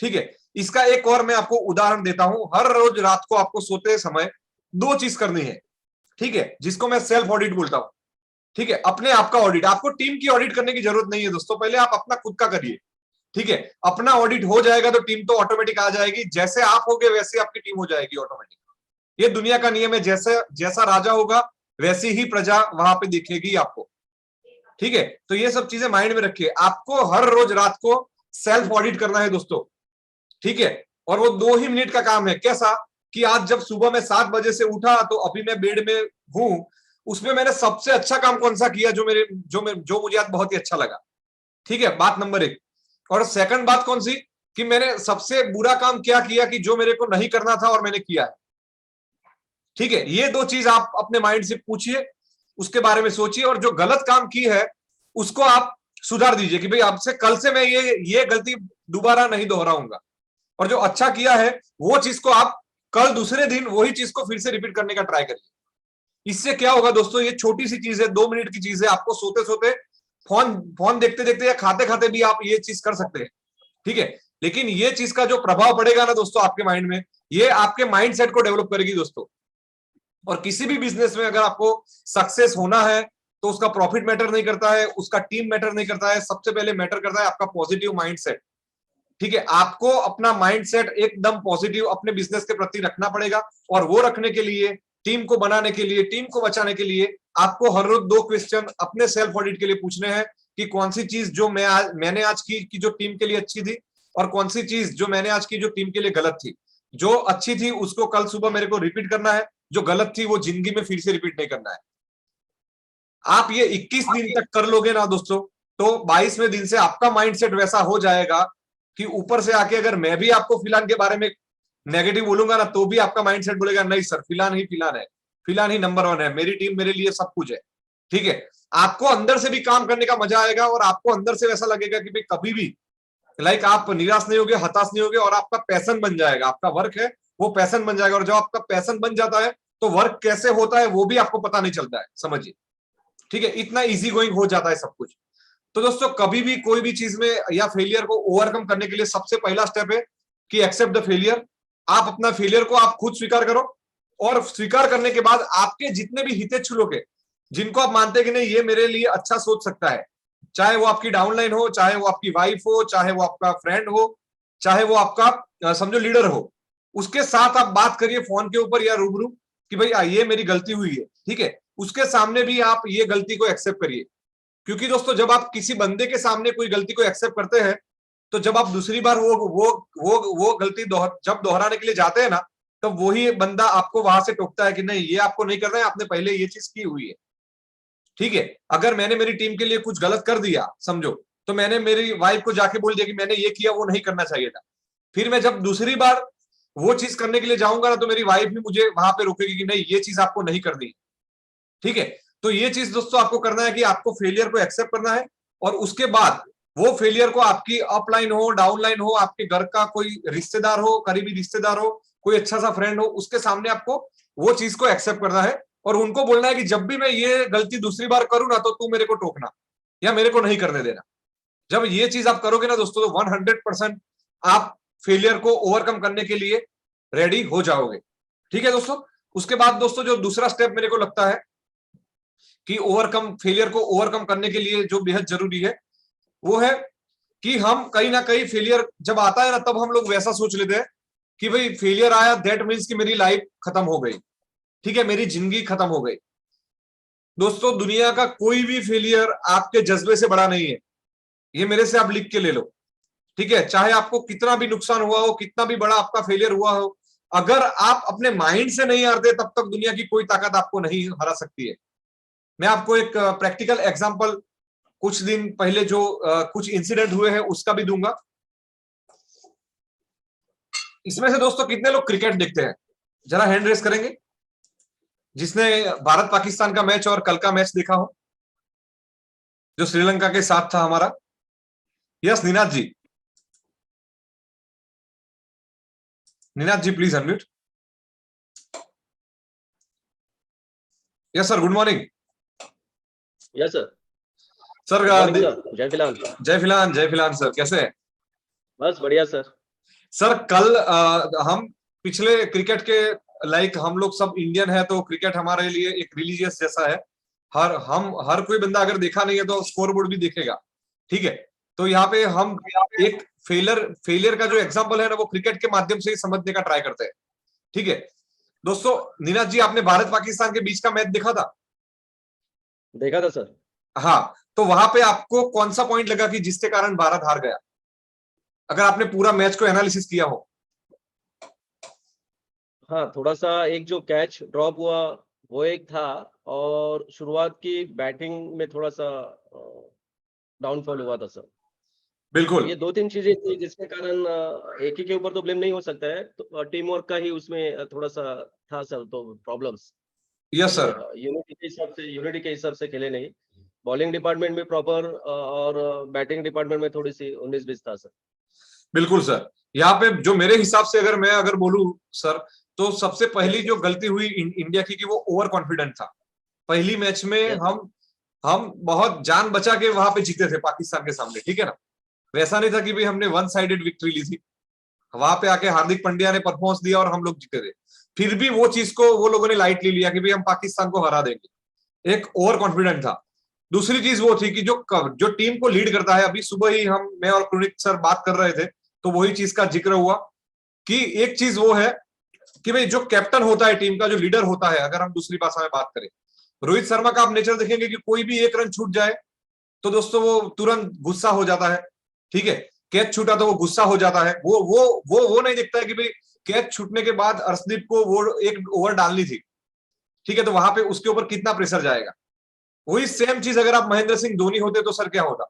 ठीक है, इसका एक और मैं आपको उदाहरण देता हूं। हर रोज रात को आपको सोते समय दो चीज करनी है, ठीक है, जिसको मैं सेल्फ ऑडिट बोलता हूं। ठीक है, अपने आप का ऑडिट। आपको टीम की ऑडिट करने की जरूरत नहीं है दोस्तों, पहले आप अपना खुद का करिए। ठीक है, अपना ऑडिट हो जाएगा तो टीम तो ऑटोमेटिक आ जाएगी। जैसे आप होगे वैसे आपकी टीम हो जाएगी ऑटोमेटिक। ये दुनिया का नियम है, जैसा राजा होगा वैसी ही प्रजा वहां पे दिखेगी आपको। ठीक है, तो ये सब चीजें माइंड में रखिए। आपको हर रोज रात को सेल्फ ऑडिट करना है दोस्तों। ठीक है, और वो 2 ही मिनट का काम है। कैसा कि आज जब सुबह में 7 बजे से उठा, तो अभी मैं बेड में हूं, उसमें मैंने सबसे अच्छा काम कौन सा किया, जो मुझे आज बहुत ही अच्छा लगा। ठीक है, बात नंबर 1। और सेकंड बात कौन सी, कि मैंने सबसे बुरा काम क्या किया, कि जो मेरे को नहीं करना था और मैंने किया है। ठीक है, ये 2 चीज आप अपने माइंड से पूछिए, उसके बारे में सोचिए, और जो गलत काम की है उसको आप सुधार दीजिए कि भाई आपसे कल से मैं ये गलती दोबारा नहीं दोहराऊंगा। और जो अच्छा किया है वो चीज को आप कल दूसरे दिन वही चीज को फिर से रिपीट करने का ट्राई करिए। इससे क्या होगा दोस्तों, ये छोटी सी चीज है, 2 मिनट की चीज है। आपको सोते सोते फोन देखते देखते या खाते खाते भी आप ये चीज कर सकते हैं। ठीक है, लेकिन ये चीज का जो प्रभाव पड़ेगा ना दोस्तों आपके माइंड में, ये आपके माइंड सेट को डेवलप करेगी दोस्तों। और किसी भी बिजनेस में अगर आपको सक्सेस होना है, तो उसका प्रॉफिट मैटर नहीं करता है, उसका टीम मैटर नहीं करता है, सबसे पहले मैटर करता है आपका पॉजिटिव माइंडसेट। ठीक है, आपको अपना माइंडसेट एकदम पॉजिटिव अपने बिजनेस के प्रति रखना पड़ेगा। और वो रखने के लिए, टीम को बनाने के लिए, टीम को बचाने के लिए, आपको हर रोज 2 क्वेश्चन अपने सेल्फ ऑडिट के लिए पूछने हैं कि कौन सी चीज जो मैंने आज की जो टीम के लिए अच्छी थी, और कौन सी चीज जो मैंने आज की जो टीम के लिए गलत थी। जो अच्छी थी उसको कल सुबह मेरे को रिपीट करना है, जो गलत थी वो जिंदगी में फिर से रिपीट नहीं करना है। आप ये 21 दिन तक कर लोगे ना दोस्तों, तो 22वें दिन से आपका माइंडसेट वैसा हो जाएगा कि ऊपर से आके अगर मैं भी आपको फिलान के बारे में नेगेटिव बोलूंगा ना, तो भी आपका माइंडसेट बोलेगा नहीं सर, फिलान ही फिलान है, फिलान ही नंबर 1 है, मेरी टीम मेरे लिए सब कुछ है। ठीक है, आपको अंदर से भी काम करने का मजा आएगा, और आपको अंदर से वैसा लगेगा कि भाई कभी भी आप निराश नहीं होगे, हताश नहीं होगे, और आपका पैशन बन जाएगा। आपका वर्क है वो पैशन बन जाएगा, और जब आपका पैशन बन जाता है तो वर्क कैसे होता है वो भी आपको पता नहीं चलता है, समझिए। ठीक है, इतना इजी गोइंग हो जाता है सब कुछ। तो दोस्तों कभी भी कोई भी चीज में या फेलियर को ओवरकम करने के लिए सबसे पहला स्टेप है कि एक्सेप्ट द फेलियर। आप अपना फेलियर को आप खुद स्वीकार करो, और स्वीकार करने के बाद आपके जितने भी हितेच्छु लोग हैं, जिनको आप मानते हैं कि नहीं ये मेरे लिए अच्छा सोच सकता है, चाहे वो आपकी डाउनलाइन हो, चाहे वो आपकी वाइफ हो, चाहे वो आपका फ्रेंड हो, चाहे वो आपका समझो लीडर हो, उसके साथ आप बात करिए फोन के ऊपर या रूबरू कि भाई ये मेरी गलती हुई है। ठीक है, उसके सामने भी आप ये गलती को एक्सेप्ट करिए। क्योंकि दोस्तों जब आप किसी बंदे के सामने कोई गलती को एक्सेप्ट करते हैं, तो जब आप दूसरी बार वो गलती जब दोहराने के लिए जाते हैं ना, तब तो वही बंदा आपको वहां से टोकता है कि नहीं ये आपको नहीं करना है, आपने पहले ये चीज की हुई है। ठीक है, अगर मैंने मेरी टीम के लिए कुछ गलत कर दिया समझो, तो मैंने मेरी वाइफ को जाके बोल दिया कि मैंने ये किया, वो नहीं करना चाहिए था। फिर मैं जब दूसरी बार वो चीज करने के लिए जाऊंगा ना, तो मेरी वाइफ भी मुझे वहां पे रोकेगी कि नहीं ये चीज आपको नहीं करनी। ठीक है, तो ये चीज दोस्तों आपको करना है कि आपको फेलियर को एक्सेप्ट करना है, और उसके बाद वो फेलियर को आपकी अपलाइन हो, डाउनलाइन हो, आपके घर का कोई रिश्तेदार हो, करीबी रिश्तेदार हो, कोई अच्छा सा फ्रेंड हो, उसके सामने आपको वो चीज को एक्सेप्ट करना है, और उनको बोलना है कि जब भी मैं ये गलती दूसरी बार करूं ना, तो तू मेरे को टोकना या मेरे को नहीं करने देना। जब ये चीज आप करोगे ना दोस्तों, तो 100% आप फेलियर को ओवरकम करने के लिए रेडी हो जाओगे। ठीक है दोस्तों। उसके बाद दोस्तों जो दूसरा स्टेप मेरे को लगता है कि फेलियर को ओवरकम करने के लिए जो बेहद जरूरी है, वो है कि हम कहीं ना कहीं फेलियर जब आता है ना, तब हम लोग वैसा सोच लेते हैं कि भाई फेलियर आया दैट मीन्स कि मेरी लाइफ खत्म हो गई, ठीक है, मेरी जिंदगी खत्म हो गई। दोस्तों दुनिया का कोई भी फेलियर आपके जज्बे से बड़ा नहीं है, ये मेरे से आप लिख के ले लो। ठीक है, चाहे आपको कितना भी नुकसान हुआ हो, कितना भी बड़ा आपका फेलियर हुआ हो, अगर आप अपने माइंड से नहीं हारते, तब तक दुनिया की कोई ताकत आपको नहीं हरा सकती है। मैं आपको एक प्रैक्टिकल एग्जांपल कुछ दिन पहले जो कुछ इंसिडेंट हुए हैं उसका भी दूंगा। इसमें से दोस्तों कितने लोग क्रिकेट देखते हैं, जरा हैंड रेस करेंगे जिसने भारत पाकिस्तान का मैच और कल का मैच देखा हो, जो श्रीलंका के साथ था हमारा। Yes Ninad ji, Ninad ji please unmute. Yes sir, good morning. Yes sir. Sir morning sir, जय फिलहाल। जय फिलहाल, जय फिलहाल सर, कैसे हैं? बस बढ़िया सर। सर कल हम पिछले क्रिकेट के लाइक हम लोग सब इंडियन है, तो क्रिकेट हमारे लिए एक रिलीजियस जैसा है। हर कोई बंदा अगर देखा नहीं है तो स्कोर बोर्ड भी देखेगा। ठीक है, तो यहाँ पे हम एक फेलियर का जो एग्जांपल है ना, वो क्रिकेट के माध्यम से ही समझने का ट्राई करते हैं। ठीक है दोस्तों, नीरज जी आपने भारत पाकिस्तान के बीच का मैच देखा था? देखा था सर। हाँ, तो वहां पे आपको कौन सा पॉइंट लगा कि जिसके कारण भारत हार गया, अगर आपने पूरा मैच को एनालिसिस किया हो? हाँ, थोड़ा सा एक जो कैच ड्रॉप हुआ वो एक था, और शुरुआत की बैटिंग में थोड़ा सा डाउनफॉल हुआ था सर। बिल्कुल। ये 2-3 चीजें थी जिसके कारण एक ही के ऊपर तो ब्लेम नहीं हो सकता है, तो टीम वर्क का ही उसमें थोड़ा सा था सर, तो प्रॉब्लम्स। Yes sir. यूनिटी के हिसाब से खेले नहीं। बॉलिंग डिपार्टमेंट में प्रॉपर, और बैटिंग डिपार्टमेंट में थोड़ी सी 19-20 था सर। बिल्कुल सर। यहाँ पे जो मेरे हिसाब से अगर बोलूं सर, तो सबसे पहली Yes, जो गलती हुई इंडिया की कि वो ओवर कॉन्फिडेंट था। पहली मैच में yes, हम बहुत जान बचा के वहां पे जीते थे पाकिस्तान के सामने, ठीक है ना। वैसा नहीं था कि भाई हमने वन साइडेड विक्ट्री ली थी। वहां पे आके हार्दिक पांड्या ने परफॉर्मेंस दिया और हम लोग जीते थे। फिर भी वो चीज को वो लोगों ने लाइटली लिया कि भाई हम पाकिस्तान को हरा देंगे। एक ओवर कॉन्फिडेंट था। दूसरी चीज वो थी कि जो टीम को लीड करता है, अभी सुबह ही मैं और पुनीत सर बात कर रहे थे, तो वही चीज का जिक्र हुआ कि एक चीज वो है कि भाई जो कैप्टन होता है टीम का, जो लीडर होता है, अगर हम दूसरी भाषा में बात करें, रोहित शर्मा का आप नेचर देखेंगे कि कोई भी एक रन छूट जाए तो दोस्तों वो तुरंत गुस्सा हो जाता है। ठीक है, कैच छूटा तो वो गुस्सा हो जाता है। वो नहीं देखता है कि भाई कैच छूटने के बाद अर्शदीप को वो एक ओवर डालनी थी, ठीक है, तो वहां पे उसके ऊपर कितना प्रेशर जाएगा। वही सेम चीज अगर आप महेंद्र सिंह धोनी होते तो सर क्या होता?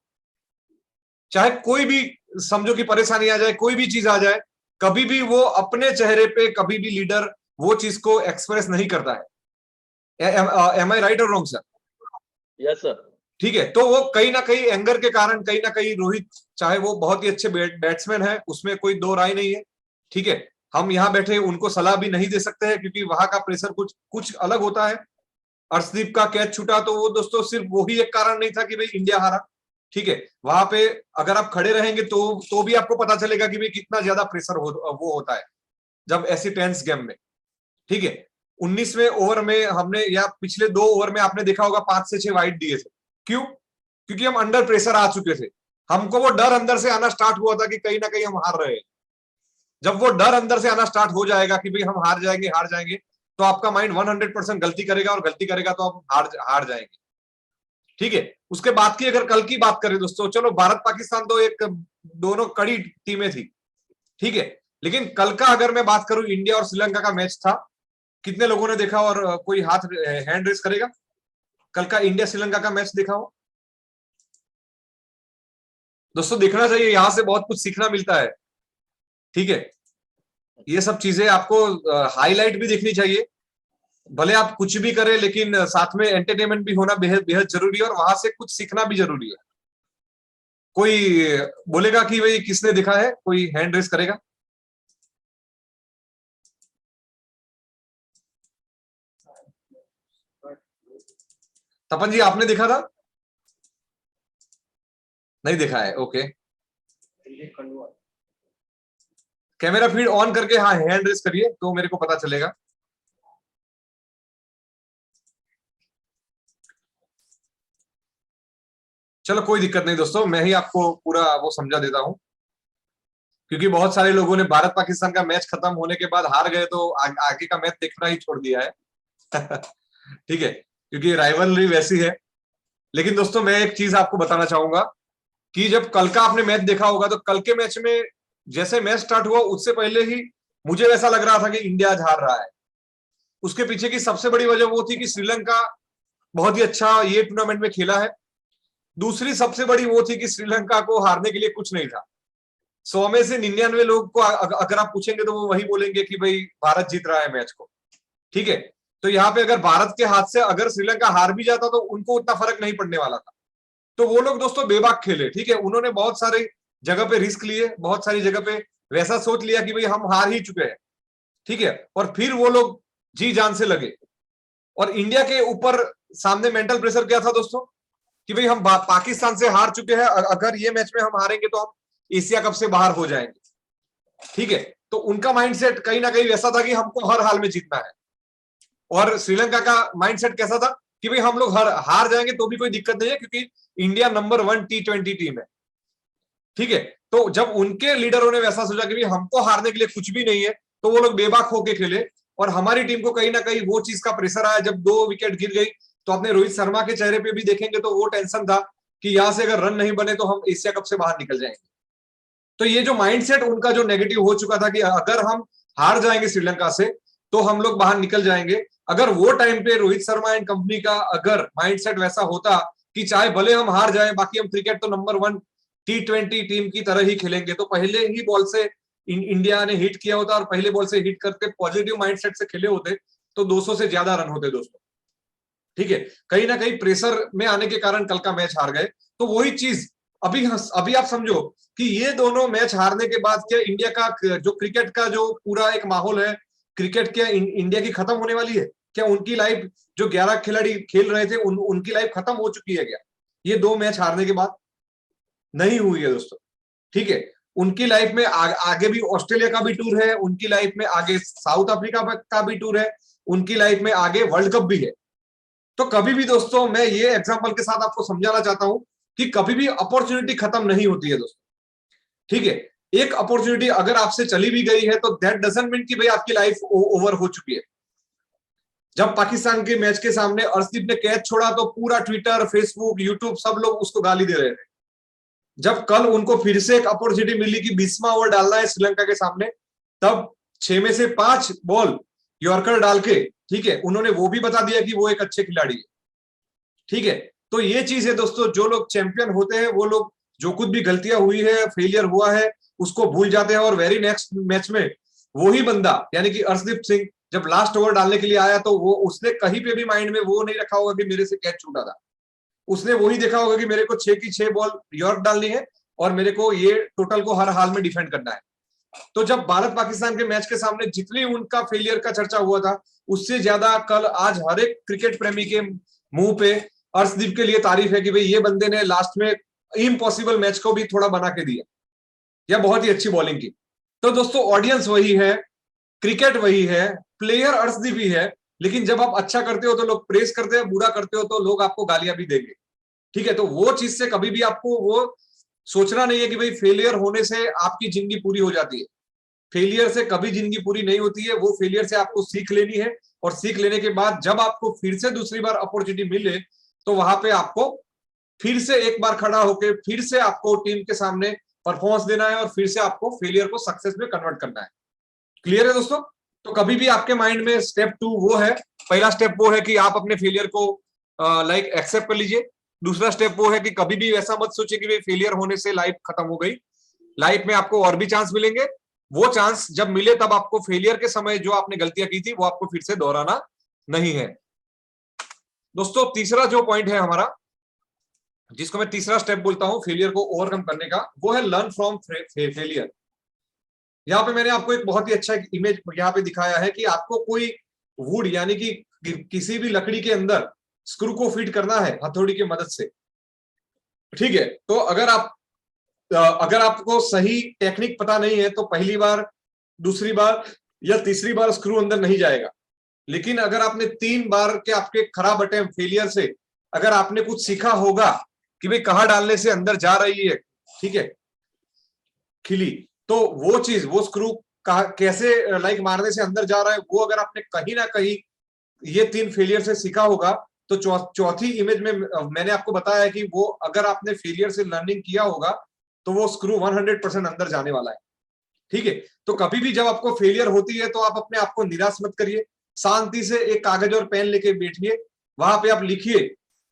चाहे कोई भी समझो कि परेशानी आ जाए, कोई भी चीज आ जाए, कभी भी वो अपने चेहरे पे कभी भी लीडर वो चीज को एक्सप्रेस नहीं करता है। एम आई राइट और रॉन्ग सर? yes, sir. ठीक है, तो वो कहीं ना कहीं एंगर के कारण, कहीं ना कहीं रोहित, चाहे वो बहुत ही अच्छे बैट्समैन है, उसमें कोई दो राय नहीं है। ठीक है, हम यहाँ बैठे उनको सलाह भी नहीं दे सकते हैं क्योंकि वहां का प्रेशर कुछ कुछ अलग होता है। अर्शदीप का कैच छूटा तो वो दोस्तों सिर्फ वही एक कारण नहीं था कि भाई इंडिया हारा। ठीक है, वहां पे अगर आप खड़े रहेंगे तो भी आपको पता चलेगा कि भाई कितना ज्यादा प्रेशर वो होता है जब ऐसी टेंस गेम में। ठीक है, 19वें ओवर में हमने, या पिछले 2 ओवर में आपने देखा होगा 5 से 6 वाइड दिए थे। क्यों? क्योंकि हम अंडर प्रेशर आ चुके थे। हमको वो डर अंदर से आना स्टार्ट हुआ था कि कहीं ना कहीं हम हार रहे हैं। जब वो डर अंदर से आना स्टार्ट हो जाएगा कि भाई हम हार जाएंगे, तो आपका माइंड 100% गलती करेगा, और गलती करेगा तो हम हार जाएंगे। ठीक है, उसके बाद की अगर कल की बात करें दोस्तों, चलो भारत पाकिस्तान तो एक दोनों कड़ी टीमें थी, ठीक है, लेकिन कल का अगर मैं बात करूं, इंडिया और श्रीलंका का मैच था। कितने लोगों ने देखा, और कोई हैंड रेस करेगा कल का इंडिया श्रीलंका का मैच देखा हो? दोस्तों देखना चाहिए, यहां से बहुत कुछ सीखना मिलता है। ठीक है, ये सब चीजें आपको हाईलाइट भी देखनी चाहिए। भले आप कुछ भी करें, लेकिन साथ में एंटरटेनमेंट भी होना बेहद बेहद जरूरी है, और वहां से कुछ सीखना भी जरूरी है। कोई बोलेगा कि भाई किसने देखा है, कोई हैंड रेस करेगा? तपन जी आपने देखा था? नहीं दिखा है, ओके। कैमरा फीड ऑन करके हाँ हैंड रेस करिए तो मेरे को पता चलेगा। चलो कोई दिक्कत नहीं दोस्तों, मैं ही आपको पूरा वो समझा देता हूं, क्योंकि बहुत सारे लोगों ने भारत पाकिस्तान का मैच खत्म होने के बाद हार गए तो आगे का मैच देखना ही छोड़ दिया है। ठीक है, क्योंकि राइवलरी वैसी है। लेकिन दोस्तों मैं एक चीज आपको बताना चाहूंगा कि जब कल का आपने मैच देखा होगा तो कल के मैच में जैसे मैच स्टार्ट हुआ उससे पहले ही मुझे वैसा लग रहा था कि इंडिया आज हार रहा है। उसके पीछे की सबसे बड़ी वजह वो थी कि श्रीलंका बहुत ही अच्छा ये टूर्नामेंट में खेला है। दूसरी सबसे बड़ी वो थी कि श्रीलंका को हारने के लिए कुछ नहीं था। 100 में से 99 लोग को अगर आप पूछेंगे तो वो वही बोलेंगे कि भाई भारत जीत रहा है मैच को। ठीक है, तो यहाँ पे अगर भारत के हाथ से अगर श्रीलंका हार भी जाता तो उनको उतना फर्क नहीं पड़ने वाला था। तो वो लोग दोस्तों बेबाक खेले। ठीक है, उन्होंने बहुत सारी जगह पे रिस्क लिए, बहुत सारी जगह पे वैसा सोच लिया कि भाई हम हार ही चुके हैं। ठीक है, और फिर वो लोग जी जान से लगे। और इंडिया के ऊपर सामने मेंटल प्रेशर क्या था दोस्तों कि भाई हम पाकिस्तान से हार चुके हैं, अगर ये मैच में हम हारेंगे तो हम एशिया कप से बाहर हो जाएंगे। ठीक है, तो उनका माइंडसेट कहीं ना कहीं वैसा था कि हमको हर हाल में जीतना है। और श्रीलंका का माइंडसेट कैसा था कि भाई हम लोग हार जाएंगे तो भी कोई दिक्कत नहीं है, क्योंकि इंडिया नंबर 1 T20 टीम है। ठीक है, तो जब उनके लीडरों ने वैसा सोचा कि भाई हमको हारने के लिए कुछ भी नहीं है, तो वो लोग बेबाक होके खेले। और हमारी टीम को कहीं ना कहीं वो चीज का प्रेशर आया। जब 2 विकेट गिर गई तो अपने रोहित शर्मा के चेहरे पे भी देखेंगे तो वो टेंशन था कि यहां से अगर रन नहीं बने तो हम एशिया कप से बाहर निकल जाएंगे। तो ये जो माइंडसेट उनका जो नेगेटिव हो चुका था कि अगर हम हार जाएंगे श्रीलंका से तो हम लोग बाहर निकल जाएंगे, अगर वो टाइम पे रोहित शर्मा एंड कंपनी का अगर माइंडसेट वैसा होता कि चाहे भले हम हार जाए, बाकी हम क्रिकेट तो नंबर 1 T20 टीम की तरह ही खेलेंगे, तो पहले ही बॉल से इंडिया ने हिट किया होता और पहले बॉल से हिट करके पॉजिटिव माइंडसेट से खेले होते तो 200 से ज्यादा रन होते दोस्तों। ठीक है, कहीं ना कहीं प्रेशर में आने के कारण कल का मैच हार गए। तो वही चीज अभी आप समझो कि ये दोनों मैच हारने के बाद क्या इंडिया का जो क्रिकेट का जो पूरा एक माहौल है, क्रिकेट क्या इंडिया की खत्म होने वाली है क्या? उनकी लाइफ जो 11 खिलाड़ी खेल रहे थे उनकी लाइफ खत्म हो चुकी है क्या ये 2 मैच हारने के बाद? नहीं हुई है दोस्तों। ठीक है, उनकी लाइफ में आगे भी ऑस्ट्रेलिया का भी टूर है, उनकी लाइफ में आगे साउथ अफ्रीका का भी टूर है, उनकी लाइफ में आगे वर्ल्ड कप भी है। तो कभी भी दोस्तों मैं ये एग्जांपल के साथ आपको समझाना चाहता हूं कि कभी भी अपॉर्चुनिटी खत्म नहीं होती है दोस्तों। ठीक है, एक अपॉर्चुनिटी अगर आपसे चली भी गई है तो दैट डजंट मीन कि भाई आपकी लाइफ ओवर हो चुकी है। जब पाकिस्तान के मैच के सामने अर्शदीप ने कैच छोड़ा तो पूरा ट्विटर, फेसबुक, यूट्यूब सब लोग उसको गाली दे रहे थे। जब कल उनको फिर से एक अपॉर्चुनिटी मिली कि 20वां ओवर डालना है श्रीलंका के सामने, तब 6 में से 5 बॉल यॉर्कर डाल के, ठीक है, उन्होंने वो भी बता दिया कि वो एक अच्छे खिलाड़ी है। ठीक है, तो ये चीज है दोस्तों, जो लोग चैंपियन होते हैं वो लोग जो कुछ भी गलतियां हुई है, फेलियर हुआ है, उसको भूल जाते हैं और वेरी नेक्स्ट मैच में वही बंदा यानी कि अर्शदीप सिंह जब लास्ट ओवर डालने के लिए आया तो वो उसने कहीं पे भी माइंड में वो नहीं रखा होगा कि मेरे से कैच छूटा था। उसने वही देखा होगा कि मेरे को 6 की 6 बॉल यॉर्क डालनी है और मेरे को ये टोटल को हर हाल में डिफेंड करना है। तो जब भारत पाकिस्तान के मैच के सामने जितनी उनका फेलियर का चर्चा हुआ था, उससे ज्यादा कल आज हर एक क्रिकेट प्रेमी के मुंह पे अर्शदीप के लिए तारीफ है कि भाई ये बंदे ने लास्ट में इम्पॉसिबल मैच को भी थोड़ा बना के दिया या बहुत ही अच्छी बॉलिंग की। तो दोस्तों ऑडियंस वही है, क्रिकेट वही है, प्लेयर अर्शदीप ही है, लेकिन जब आप अच्छा करते हो तो लोग प्रेस करते हैं, बुरा करते हो तो लोग आपको गालियां भी देंगे। ठीक है, तो वो चीज से कभी भी आपको वो सोचना नहीं है कि भाई फेलियर होने से आपकी जिंदगी पूरी हो जाती है। फेलियर से कभी जिंदगी पूरी नहीं होती है। वो फेलियर से आपको सीख लेनी है और सीख लेने के बाद जब आपको फिर से दूसरी बार अपॉर्चुनिटी मिले तो वहां पे आपको फिर से एक बार खड़ा होकर फिर से आपको टीम के सामने परफॉर्मेंस देना है और फिर से आपको फेलियर को सक्सेस में कन्वर्ट करना है। क्लियर है दोस्तों? तो कभी भी आपके माइंड में स्टेप 2 वो है, पहला स्टेप वो है कि आप अपने फेलियर को लाइक एक्सेप्ट कर लीजिए। दूसरा स्टेप वो है कि कभी भी ऐसा मत सोचिए कि भाई फेलियर होने से लाइफ खत्म हो गई। लाइफ में आपको और भी चांस मिलेंगे। वो चांस जब मिले तब आपको फेलियर के समय जो आपने गलतियां की थी वो आपको फिर से दोहराना नहीं है। दोस्तों तीसरा जो पॉइंट है हमारा, जिसको मैं तीसरा स्टेप बोलता हूं फेलियर को ओवरकम करने का, वो है लर्न फ्रॉम फेलियर। यहाँ पे मैंने आपको एक बहुत ही अच्छा इमेज यहाँ पे दिखाया है कि आपको कोई वुड यानी कि किसी भी लकड़ी के अंदर स्क्रू को फिट करना है हथौड़ी की मदद से। ठीक है, तो अगर आपको सही टेक्निक पता नहीं है तो पहली बार, दूसरी बार या तीसरी बार स्क्रू अंदर नहीं जाएगा। लेकिन अगर आपने 3 बार के आपके खराब अटेम्प्ट, फेलियर से अगर आपने कुछ सीखा होगा कि भाई कहाँ डालने से अंदर जा रही है, ठीक है, खिली, तो वो चीज, वो स्क्रू कैसे लाइक मारने से अंदर जा रहा है, वो अगर आपने कहीं ना कहीं ये 3 फेलियर से सीखा होगा तो चौथी इमेज में मैंने आपको बताया कि वो अगर आपने फेलियर से लर्निंग किया होगा तो वो स्क्रू 100% अंदर जाने वाला है। ठीक है, तो कभी भी जब आपको फेलियर होती है तो आप अपने आप को निराश मत करिए, शांति से एक कागज और पेन लेके बैठिए, वहां पे आप लिखिए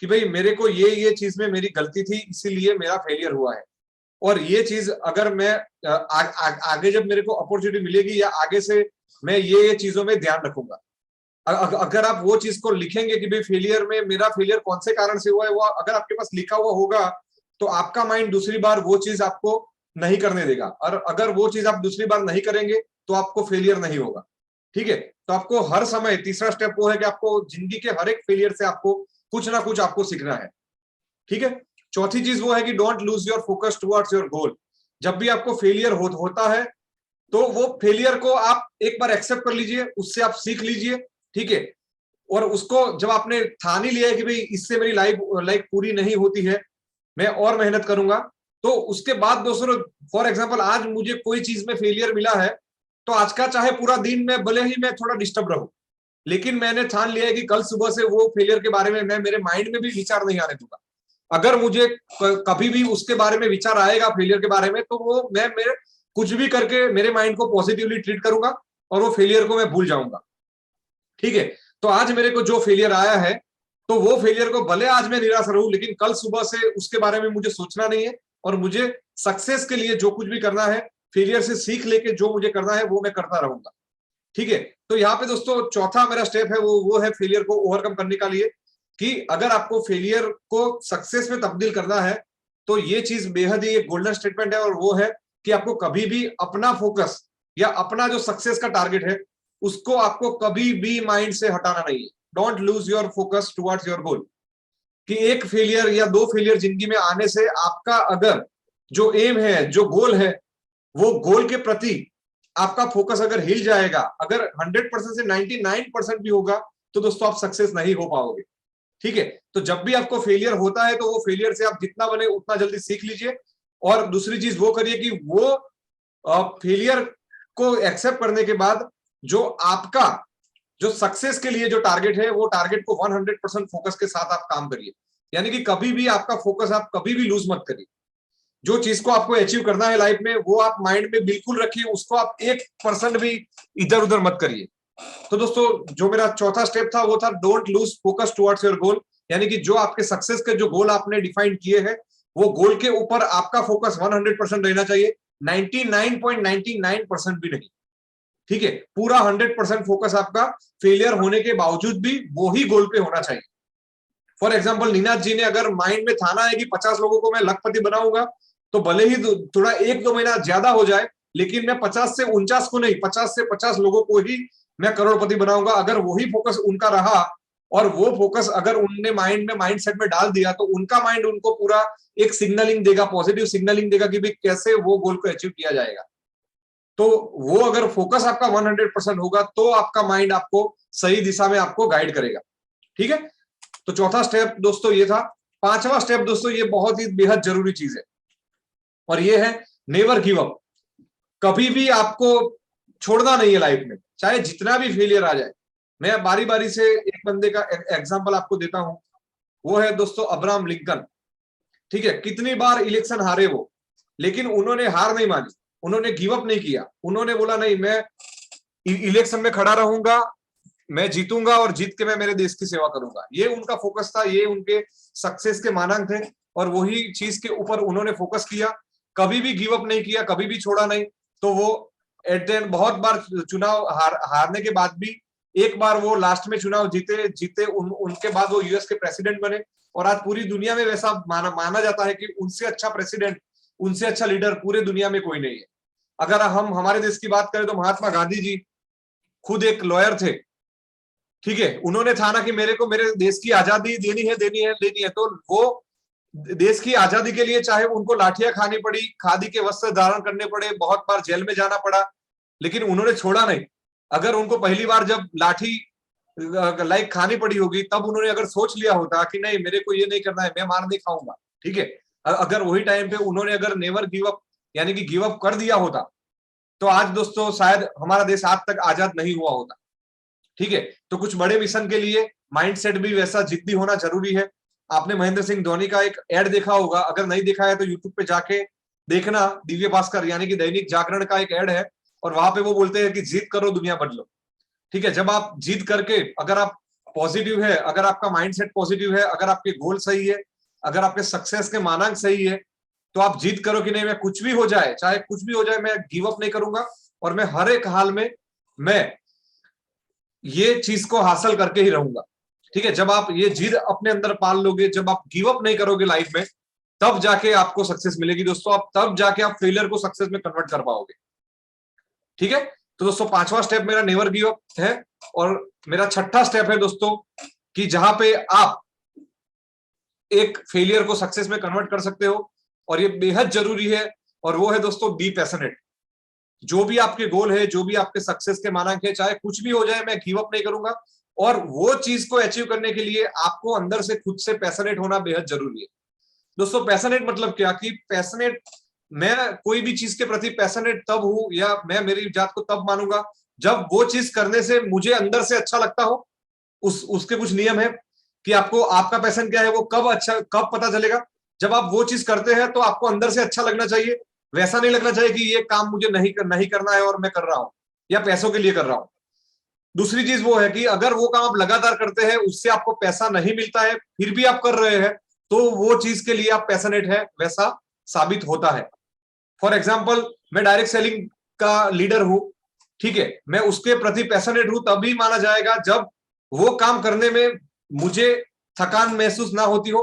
कि भाई मेरे को ये चीज में मेरी गलती थी, इसीलिए मेरा फेलियर हुआ है, और ये चीज अगर मैं आगे जब मेरे को अपॉर्चुनिटी मिलेगी या आगे से मैं ये चीजों में ध्यान रखूंगा। अगर आप वो चीज को लिखेंगे कि भाई फेलियर में मेरा फेलियर कौन से कारण से हुआ है, वो अगर आपके पास लिखा हुआ होगा तो आपका माइंड दूसरी बार वो चीज आपको नहीं करने देगा, और अगर वो चीज आप दूसरी बार नहीं करेंगे तो आपको फेलियर नहीं होगा। ठीक है, तो आपको हर समय, तीसरा स्टेप वो है कि आपको जिंदगी के हर एक फेलियर से आपको कुछ ना कुछ आपको सीखना है। ठीक है, चौथी चीज वो है कि don't lose your focus towards your goal. जब भी आपको फेलियर होता है तो वो फेलियर को आप एक बार एक्सेप्ट कर लीजिए, उससे आप सीख लीजिए। ठीक है, और उसको जब आपने ठान ही लिया है कि भाई इससे मेरी लाइफ पूरी नहीं होती है, मैं और मेहनत करूंगा, तो उसके बाद दोस्तों, फॉर एग्जांपल आज मुझे कोई चीज में फेलियर मिला है तो आज का चाहे पूरा दिन में भले ही मैं थोड़ा डिस्टर्ब रहूं, लेकिन मैंने ठान लिया है कि कल सुबह से वो फेलियर के बारे में मैं मेरे माइंड में भी विचार नहीं आने दूंगा। अगर मुझे कभी भी उसके बारे में विचार आएगा फेलियर के बारे में, तो वो मैं मेरे कुछ भी करके मेरे माइंड को पॉजिटिवली ट्रीट करूंगा और वो फेलियर को मैं भूल जाऊंगा। ठीक है, तो आज मेरे को जो फेलियर आया है तो वो फेलियर को भले आज मैं निराश रहूं, लेकिन कल सुबह से उसके बारे में मुझे सोचना नहीं है, और मुझे सक्सेस के लिए जो कुछ भी करना है, फेलियर से सीख लेके जो मुझे करना है वो मैं करता रहूंगा। ठीक है, तो यहाँ पे दोस्तों चौथा मेरा स्टेप है वो है फेलियर को ओवरकम करने का लिए, कि अगर आपको फेलियर को सक्सेस में तब्दील करना है तो ये चीज बेहद ही एक गोल्डन स्टेटमेंट है, और वो है कि आपको कभी भी अपना फोकस या अपना जो सक्सेस का टारगेट है उसको आपको कभी भी माइंड से हटाना नहीं है। Don't lose your focus towards your goal. कि एक फेलियर या 2 फेलियर जिंदगी में आने से आपका अगर जो एम है, जो गोल है, वो गोल के प्रति आपका फोकस अगर हिल जाएगा, अगर 100% से 99% भी होगा, तो दोस्तों आप सक्सेस नहीं हो पाओगे। ठीक है, तो जब भी आपको फेलियर होता है तो वो फेलियर से आप जितना बने उतना जल्दी सीख लीजिए, और दूसरी चीज वो करिए कि वो फेलियर को एक्सेप्ट करने के बाद जो आपका जो सक्सेस के लिए जो टारगेट है, वो टारगेट को 100% फोकस के साथ आप काम करिए। यानी कि कभी भी आपका फोकस आप कभी भी लूज मत करिए। जो चीज को आपको अचीव करना है लाइफ में, वो आप माइंड में बिल्कुल रखिए, उसको आप 1% भी इधर उधर मत करिए। तो दोस्तों जो मेरा चौथा स्टेप था वो था don't lose focus towards your goal. यानी कि जो आपके सक्सेस के जो गोल आपने डिफाइन किए हैं, वो गोल के ऊपर आपका फोकस 100% रहना चाहिए, 99.99% भी नहीं। ठीक है, पूरा 100% फोकस आपका फेलियर होने के बावजूद भी वो ही गोल पे होना चाहिए। फॉर एग्जाम्पल निनाद जी ने अगर माइंड में ठाना है कि 50 लोगों को मैं लखपति बनाऊंगा, तो भले ही थोड़ा 1-2 महीना ज्यादा हो जाए, लेकिन मैं 50 से 49 को नहीं, 50 से 50 लोगों को ही मैं करोड़पति बनाऊंगा। अगर वही फोकस उनका रहा और वो फोकस अगर उनने माइंड सेट में डाल दिया, तो उनका माइंड उनको पूरा एक सिग्नलिंग देगा, पॉजिटिव सिग्नलिंग देगा कि भाई कैसे वो गोल को अचीव किया जाएगा। तो वो अगर फोकस आपका 100% होगा तो आपका माइंड आपको सही दिशा में आपको गाइड करेगा। ठीक है, तो चौथा स्टेप दोस्तों ये था। पांचवा स्टेप दोस्तों ये बहुत ही बेहद जरूरी चीज है, और ये है नेवर गिव अप। कभी भी आपको छोड़ना नहीं है लाइफ में, चाहे जितना भी फेलियर आ जाए। मैं बारी बारी से एक बंदे का एग्जांपल आपको देता हूं, वो है दोस्तों अब्राहम लिंकन। ठीक है, कितनी बार इलेक्शन हारे वो, लेकिन उन्होंने हार नहीं मानी, उन्होंने गिव अप नहीं किया। उन्होंने बोला नहीं, मैं इलेक्शन में खड़ा रहूंगा, मैं जीतूंगा और जीत के मैं मेरे देश की सेवा करूंगा। ये उनका फोकस था, ये उनके सक्सेस के मानक थे, और वही चीज के ऊपर उन्होंने फोकस किया। कभी भी गिव अप नहीं किया, कभी भी छोड़ा नहीं। तो वो एट द एंड बहुत बार चुनाव हारने के बाद भी एक बार वो लास्ट में चुनाव जीते उनके बाद वो यूएस के प्रेसिडेंट बने, और आज पूरी दुनिया में वैसा माना जाता है कि उनसे अच्छा प्रेसिडेंट, उनसे अच्छा लीडर पूरे दुनिया में कोई नहीं है। अगर हम हमारे देश की बात करें तो महात्मा गांधी जी खुद एक लॉयर थे। ठीक है, उन्होंने ठाना कि मेरे को मेरे देश की आजादी लेनी है, तो वो देश की आजादी के लिए चाहे उनको लाठियां खानी पड़ी, खादी के वस्त्र धारण करने पड़े, बहुत बार जेल में जाना पड़ा, लेकिन उन्होंने छोड़ा नहीं। अगर उनको पहली बार जब लाठी लाइक खानी पड़ी होगी, तब उन्होंने अगर सोच लिया होता कि नहीं मेरे को ये नहीं करना है, मैं मार नहीं खाऊंगा, ठीक है, अगर वही टाइम पे उन्होंने अगर नेवर गिव अप यानी कि गिव अप कर दिया होता, तो आज दोस्तों शायद हमारा देश आज तक आजाद नहीं हुआ होता। ठीक है, तो कुछ बड़े मिशन के लिए माइंडसेट भी वैसा जिद्दी होना जरूरी है। आपने महेंद्र सिंह धोनी का एक एड देखा होगा, अगर नहीं देखा है तो यूट्यूब पे जाके देखना, दिव्य भास्कर यानी कि दैनिक जागरण का एक एड है, और वहां पे वो बोलते हैं कि जीत करो दुनिया बदलो। ठीक है, जब आप जीत करके, अगर आप पॉजिटिव है, अगर आपका माइंडसेट पॉजिटिव है, अगर आपके गोल सही है, अगर आपके सक्सेस के मानांक सही है, तो आप जीत करो कि नहीं, मैं कुछ भी हो जाए, चाहे कुछ भी हो जाए, मैं गिव अप नहीं करूंगा और मैं हर एक हाल में मैं ये चीज को हासिल करके ही रहूंगा। ठीक है, जब आप ये जिद अपने अंदर पाल लोगे, जब आप गिव अप नहीं करोगे लाइफ में, तब जाके आपको सक्सेस मिलेगी दोस्तों, आप तब जाके आप फेलियर को सक्सेस में कन्वर्ट कर पाओगे। ठीक है, तो दोस्तों 5वां स्टेप मेरा नेवर गिव अप है, और मेरा 6ठा स्टेप है दोस्तों कि जहां पे आप एक फेलियर को सक्सेस में कन्वर्ट कर सकते हो, और ये बेहद जरूरी है, और वो है दोस्तों बी पैशनेट। जो भी आपके गोल है, जो भी आपके सक्सेस के मानक है, चाहे कुछ भी हो जाए, मैं गिव अप नहीं करूंगा, और वो चीज को अचीव करने के लिए आपको अंदर से खुद से पैशनेट होना बेहद जरूरी है। दोस्तों पैशनेट मतलब क्या, कि पैशनेट, मैं कोई भी चीज के प्रति पैशनेट तब हूं, या मैं मेरी जात को तब मानूंगा जब वो चीज करने से मुझे अंदर से अच्छा लगता हो। उसके कुछ नियम है कि आपको आपका पैशन क्या है, वो कब पता चलेगा, जब आप वो चीज करते हैं तो आपको अंदर से अच्छा लगना चाहिए, वैसा नहीं लगना चाहिए कि ये काम मुझे नहीं करना है और मैं कर रहा हूं या पैसों के लिए कर रहा हूं। दूसरी चीज वो है कि अगर वो काम आप लगातार करते हैं, उससे आपको पैसा नहीं मिलता है, फिर भी आप कर रहे हैं, तो वो चीज के लिए आप पैशनेट है वैसा साबित होता है। फॉर एग्जाम्पल, मैं डायरेक्ट सेलिंग का लीडर हूं, ठीक है, मैं उसके प्रति पैशनेट हूं, तभी माना जाएगा जब वो काम करने में मुझे थकान महसूस ना होती हो।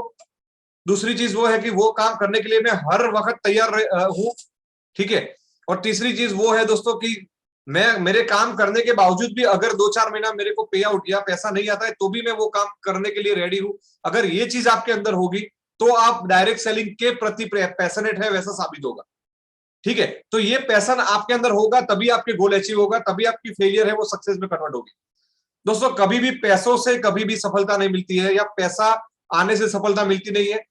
दूसरी चीज वो है कि वो काम करने के लिए मैं हर वक्त तैयार हूं। ठीक है, और तीसरी चीज वो है दोस्तों कि मैं मेरे काम करने के बावजूद भी अगर 2-4 महीना मेरे को पे आउट या पैसा नहीं आता है, तो भी मैं वो काम करने के लिए रेडी हूं। अगर ये चीज आपके अंदर होगी, तो आप डायरेक्ट सेलिंग के प्रति पैशनेट है वैसा साबित होगा। ठीक है, तो ये पैशन आपके अंदर होगा, तभी आपके गोल अचीव होगा, तभी आपकी फेलियर है वो सक्सेस में कन्वर्ट होगी। दोस्तों कभी भी पैसों से कभी भी सफलता नहीं मिलती है, या पैसा आने से सफलता मिलती नहीं है।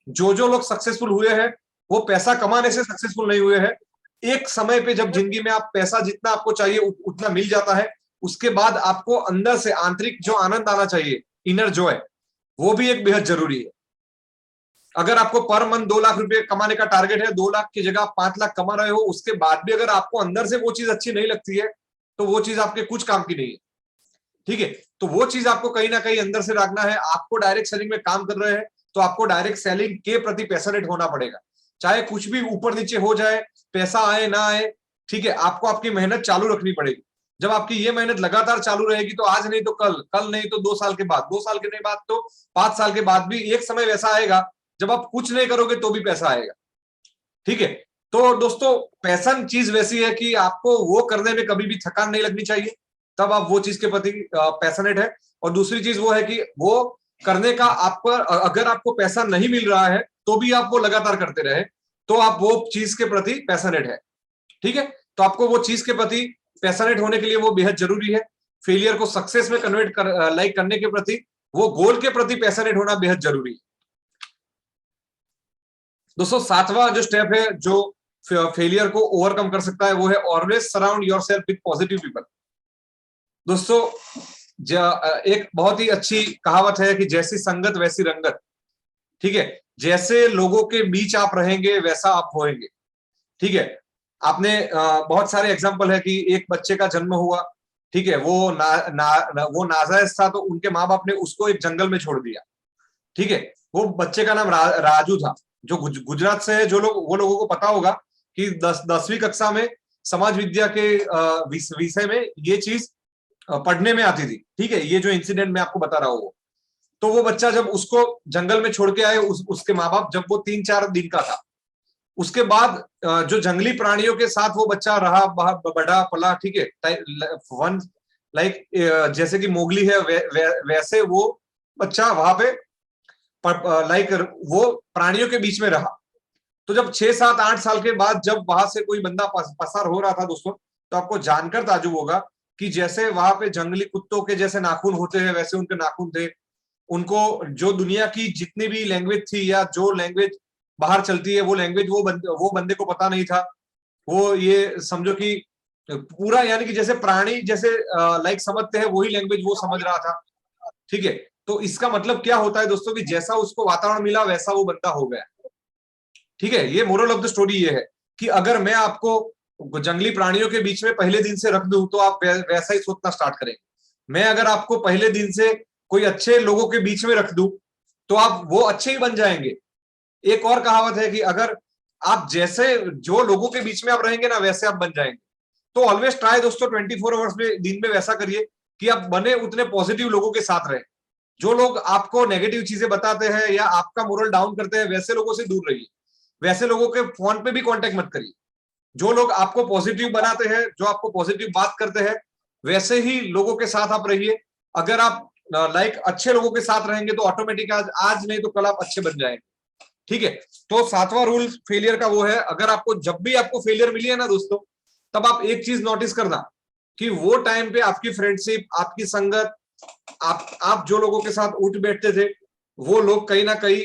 जो लोग सक्सेसफुल हुए हैं, वो पैसा कमाने से सक्सेसफुल नहीं हुए हैं। एक समय पे जब जिंदगी में आप पैसा जितना आपको चाहिए उतना मिल जाता है, उसके बाद आपको अंदर से आंतरिक जो आनंद आना चाहिए, इनर जॉय, वो भी एक बेहद जरूरी है। अगर आपको पर मंथ 2 लाख रुपए कमाने का टारगेट है, 2 लाख की जगह आप 5 लाख कमा रहे हो, उसके बाद भी अगर आपको अंदर से वो चीज अच्छी नहीं लगती है, तो वो चीज आपके कुछ काम की नहीं है। ठीक है, तो वो चीज आपको कहीं ना कहीं अंदर से रखना है। आपको डायरेक्ट सेलिंग में काम कर रहे हैं, तो आपको डायरेक्ट सेलिंग के प्रति पैशनेट होना पड़ेगा, चाहे कुछ भी ऊपर नीचे हो जाए, पैसा आए ना आए। ठीक है, आपको आपकी मेहनत चालू रखनी पड़ेगी। जब आपकी ये मेहनत लगातार चालू रहेगी, तो आज नहीं तो कल, कल नहीं तो 2 साल के बाद, 2 साल के नहीं बाद तो 5 साल के बाद भी एक समय वैसा आएगा जब आप कुछ नहीं करोगे तो भी पैसा आएगा। ठीक है, तो दोस्तों पैशन चीज वैसी है कि आपको वो करने में कभी भी थकान नहीं लगनी चाहिए, तब आप वो चीज के प्रति पैशनेट है। और दूसरी चीज वो है कि वो करने का आपको, अगर आपको पैसा नहीं मिल रहा है, तो भी आप वो लगातार करते रहे, तो आप वो चीज के प्रति पैशनेट है। ठीक है, तो आपको वो चीज के प्रति पैशनेट होने के लिए वो बेहद जरूरी है। फेलियर को सक्सेस में कन्वर्ट करने के प्रति, वो गोल के प्रति पैशनेट होना बेहद जरूरी है। दोस्तों 7वां जो स्टेप है जो फेलियर को ओवरकम कर सकता है, वो है always surround yourself with positive people. दोस्तों एक बहुत ही अच्छी कहावत है कि जैसी संगत वैसी रंगत। ठीक है, जैसे लोगों के बीच आप रहेंगे वैसा आप होएंगे। ठीक है, आपने बहुत सारे एग्जांपल है कि एक बच्चे का जन्म हुआ, ठीक है, वो वो नाजायज था, तो उनके माँ बाप ने उसको एक जंगल में छोड़ दिया। ठीक है, वो बच्चे का नाम राजू था, जो गुजरात से है। वो लोगों को पता होगा कि 10वीं कक्षा में समाज विद्या के विषय में ये चीज पढ़ने में आती थी। ठीक है, ये जो इंसिडेंट मैं आपको बता रहा हूँ, तो वो बच्चा जब उसको जंगल में छोड़ के आए, उसके माँ बाप, जब वो 3-4 दिन का था, उसके बाद जो जंगली प्राणियों के साथ वो बच्चा रहा, बढ़ा पला। ठीक है, वन लाइक जैसे कि मोगली है, वैसे वो बच्चा वहां पे लाइक वो प्राणियों के बीच में रहा। तो जब 6, 7, 8 साल के बाद जब वहां से कोई बंदा पसार हो रहा था दोस्तों, तो आपको जानकर ताज्जुब होगा कि जैसे वहां पे जंगली कुत्तों के जैसे नाखून होते हैं वैसे उनके नाखून थे। उनको जो दुनिया की जितनी भी लैंग्वेज थी या जो लैंग्वेज बाहर चलती है वो लैंग्वेज वो बंदे को पता नहीं था। वो ये समझो कि पूरा यानी कि जैसे प्राणी जैसे लाइक समझते हैं वही लैंग्वेज वो समझ रहा था। ठीक है, तो इसका मतलब क्या होता है दोस्तों कि जैसा उसको वातावरण मिला वैसा वो बंदा हो गया। ठीक है, ये मोरल ऑफ द स्टोरी ये है कि अगर मैं आपको जंगली प्राणियों के बीच में पहले दिन से रख दूं तो आप वैसा ही सोचना स्टार्ट करेंगे। मैं अगर आपको पहले दिन से कोई अच्छे लोगों के बीच में रख दूं तो आप वो अच्छे ही बन जाएंगे। एक और कहावत है कि अगर आप जैसे जो लोगों के बीच में आप रहेंगे ना वैसे आप बन जाएंगे। तो ऑलवेज ट्राई दोस्तों 24 आवर्स में दिन में वैसा करिए कि आप बने उतने पॉजिटिव लोगों के साथ रहे। जो लोग आपको नेगेटिव चीजें बताते हैं या आपका मोरल डाउन करते हैं वैसे लोगों से दूर रहिए। वैसे लोगों के फोन पे भी कांटेक्ट मत करिए। जो लोग आपको पॉजिटिव बनाते हैं, जो आपको पॉजिटिव बात करते हैं, वैसे ही लोगों के साथ आप रहिए। अगर आप लाइक अच्छे लोगों के साथ रहेंगे तो ऑटोमेटिक आज नहीं तो कल आप अच्छे बन जाएंगे। ठीक है, तो 7वां रूल फेलियर का वो है, अगर आपको जब भी आपको फेलियर मिली है ना दोस्तों, तब आप एक चीज नोटिस करना कि वो टाइम पे आपकी फ्रेंडशिप, आपकी संगत, आप जो लोगों के साथ उठ बैठते थे वो लोग कहीं ना कहीं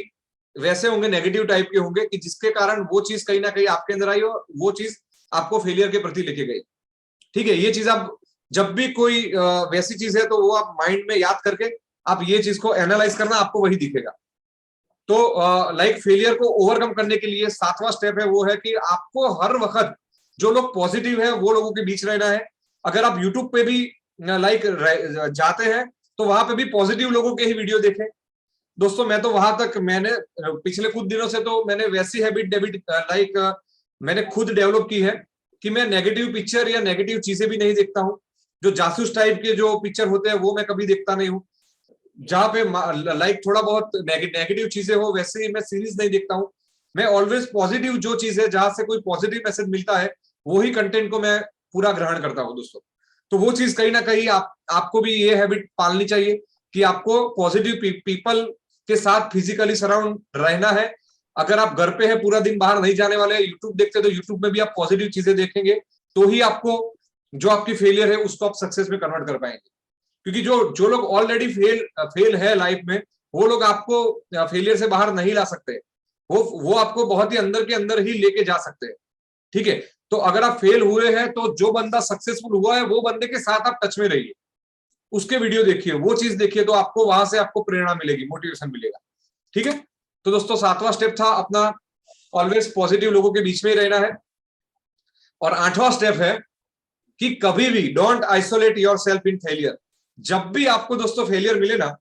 वैसे होंगे, नेगेटिव टाइप के होंगे कि जिसके कारण वो चीज कहीं ना कहीं आपके अंदर आई और वो चीज आपको फेलियर के प्रति लेके गई। ठीक है, ये चीज आप जब भी कोई वैसी चीज है तो वो आप माइंड में याद करके आप ये चीज को एनालाइज करना, आपको वही दिखेगा। तो लाइक फेलियर को ओवरकम करने के लिए 7वां स्टेप है वो है कि आपको हर वक्त जो लोग पॉजिटिव है वो लोगों के बीच रहना है। अगर आप यूट्यूब पे भी लाइक जाते हैं तो वहां पे भी पॉजिटिव लोगों के ही वीडियो देखें दोस्तों। मैं तो वहां तक मैंने पिछले कुछ दिनों से तो मैंने वैसी हैबिट लाइक मैंने खुद डेवलप की है कि मैं नेगेटिव पिक्चर या नेगेटिव चीजें भी नहीं देखता हूँ। जो जासूस टाइप के जो पिक्चर होते हैं वो मैं कभी देखता नहीं हूँ। जहाँ पे लाइक थोड़ा बहुत नेगेटिव चीजें हो वैसे ही मैं सीरीज नहीं देखता हूँ। मैं ऑलवेज पॉजिटिव जो चीज है जहां से कोई पॉजिटिव मैसेज मिलता है वही कंटेंट को मैं पूरा ग्रहण करता हूँ दोस्तों। तो वो चीज कहीं ना कहीं आपको भी ये हैबिट पालनी चाहिए कि आपको पॉजिटिव पीपल के साथ फिजिकली सराउंड रहना है। अगर आप घर पे है पूरा दिन बाहर नहीं जाने वाले, यूट्यूब देखते तो यूट्यूब में भी आप पॉजिटिव चीजें देखेंगे तो ही आपको जो आपकी फेलियर है उसको आप सक्सेस में कन्वर्ट कर पाएंगे। क्योंकि जो लोग ऑलरेडी फेल है लाइफ में वो लोग आपको फेलियर से बाहर नहीं ला सकते। वो आपको बहुत ही अंदर के अंदर ही लेके जा सकते हैं। ठीक है, तो अगर आप फेल हुए हैं तो जो बंदा सक्सेसफुल हुआ है वो बंदे के साथ आप टच में रहिए, उसके वीडियो देखिए, वो चीज देखिए, तो आपको वहां से आपको प्रेरणा मिलेगी, मोटिवेशन मिलेगा। ठीक है, तो दोस्तों 7वां स्टेप था अपना ऑलवेज पॉजिटिव लोगों के बीच में ही रहना है। और 8वां स्टेप है कि कभी भी don't isolate your self in failure. जब भी आपको दोस्तों फेलियर मिले ना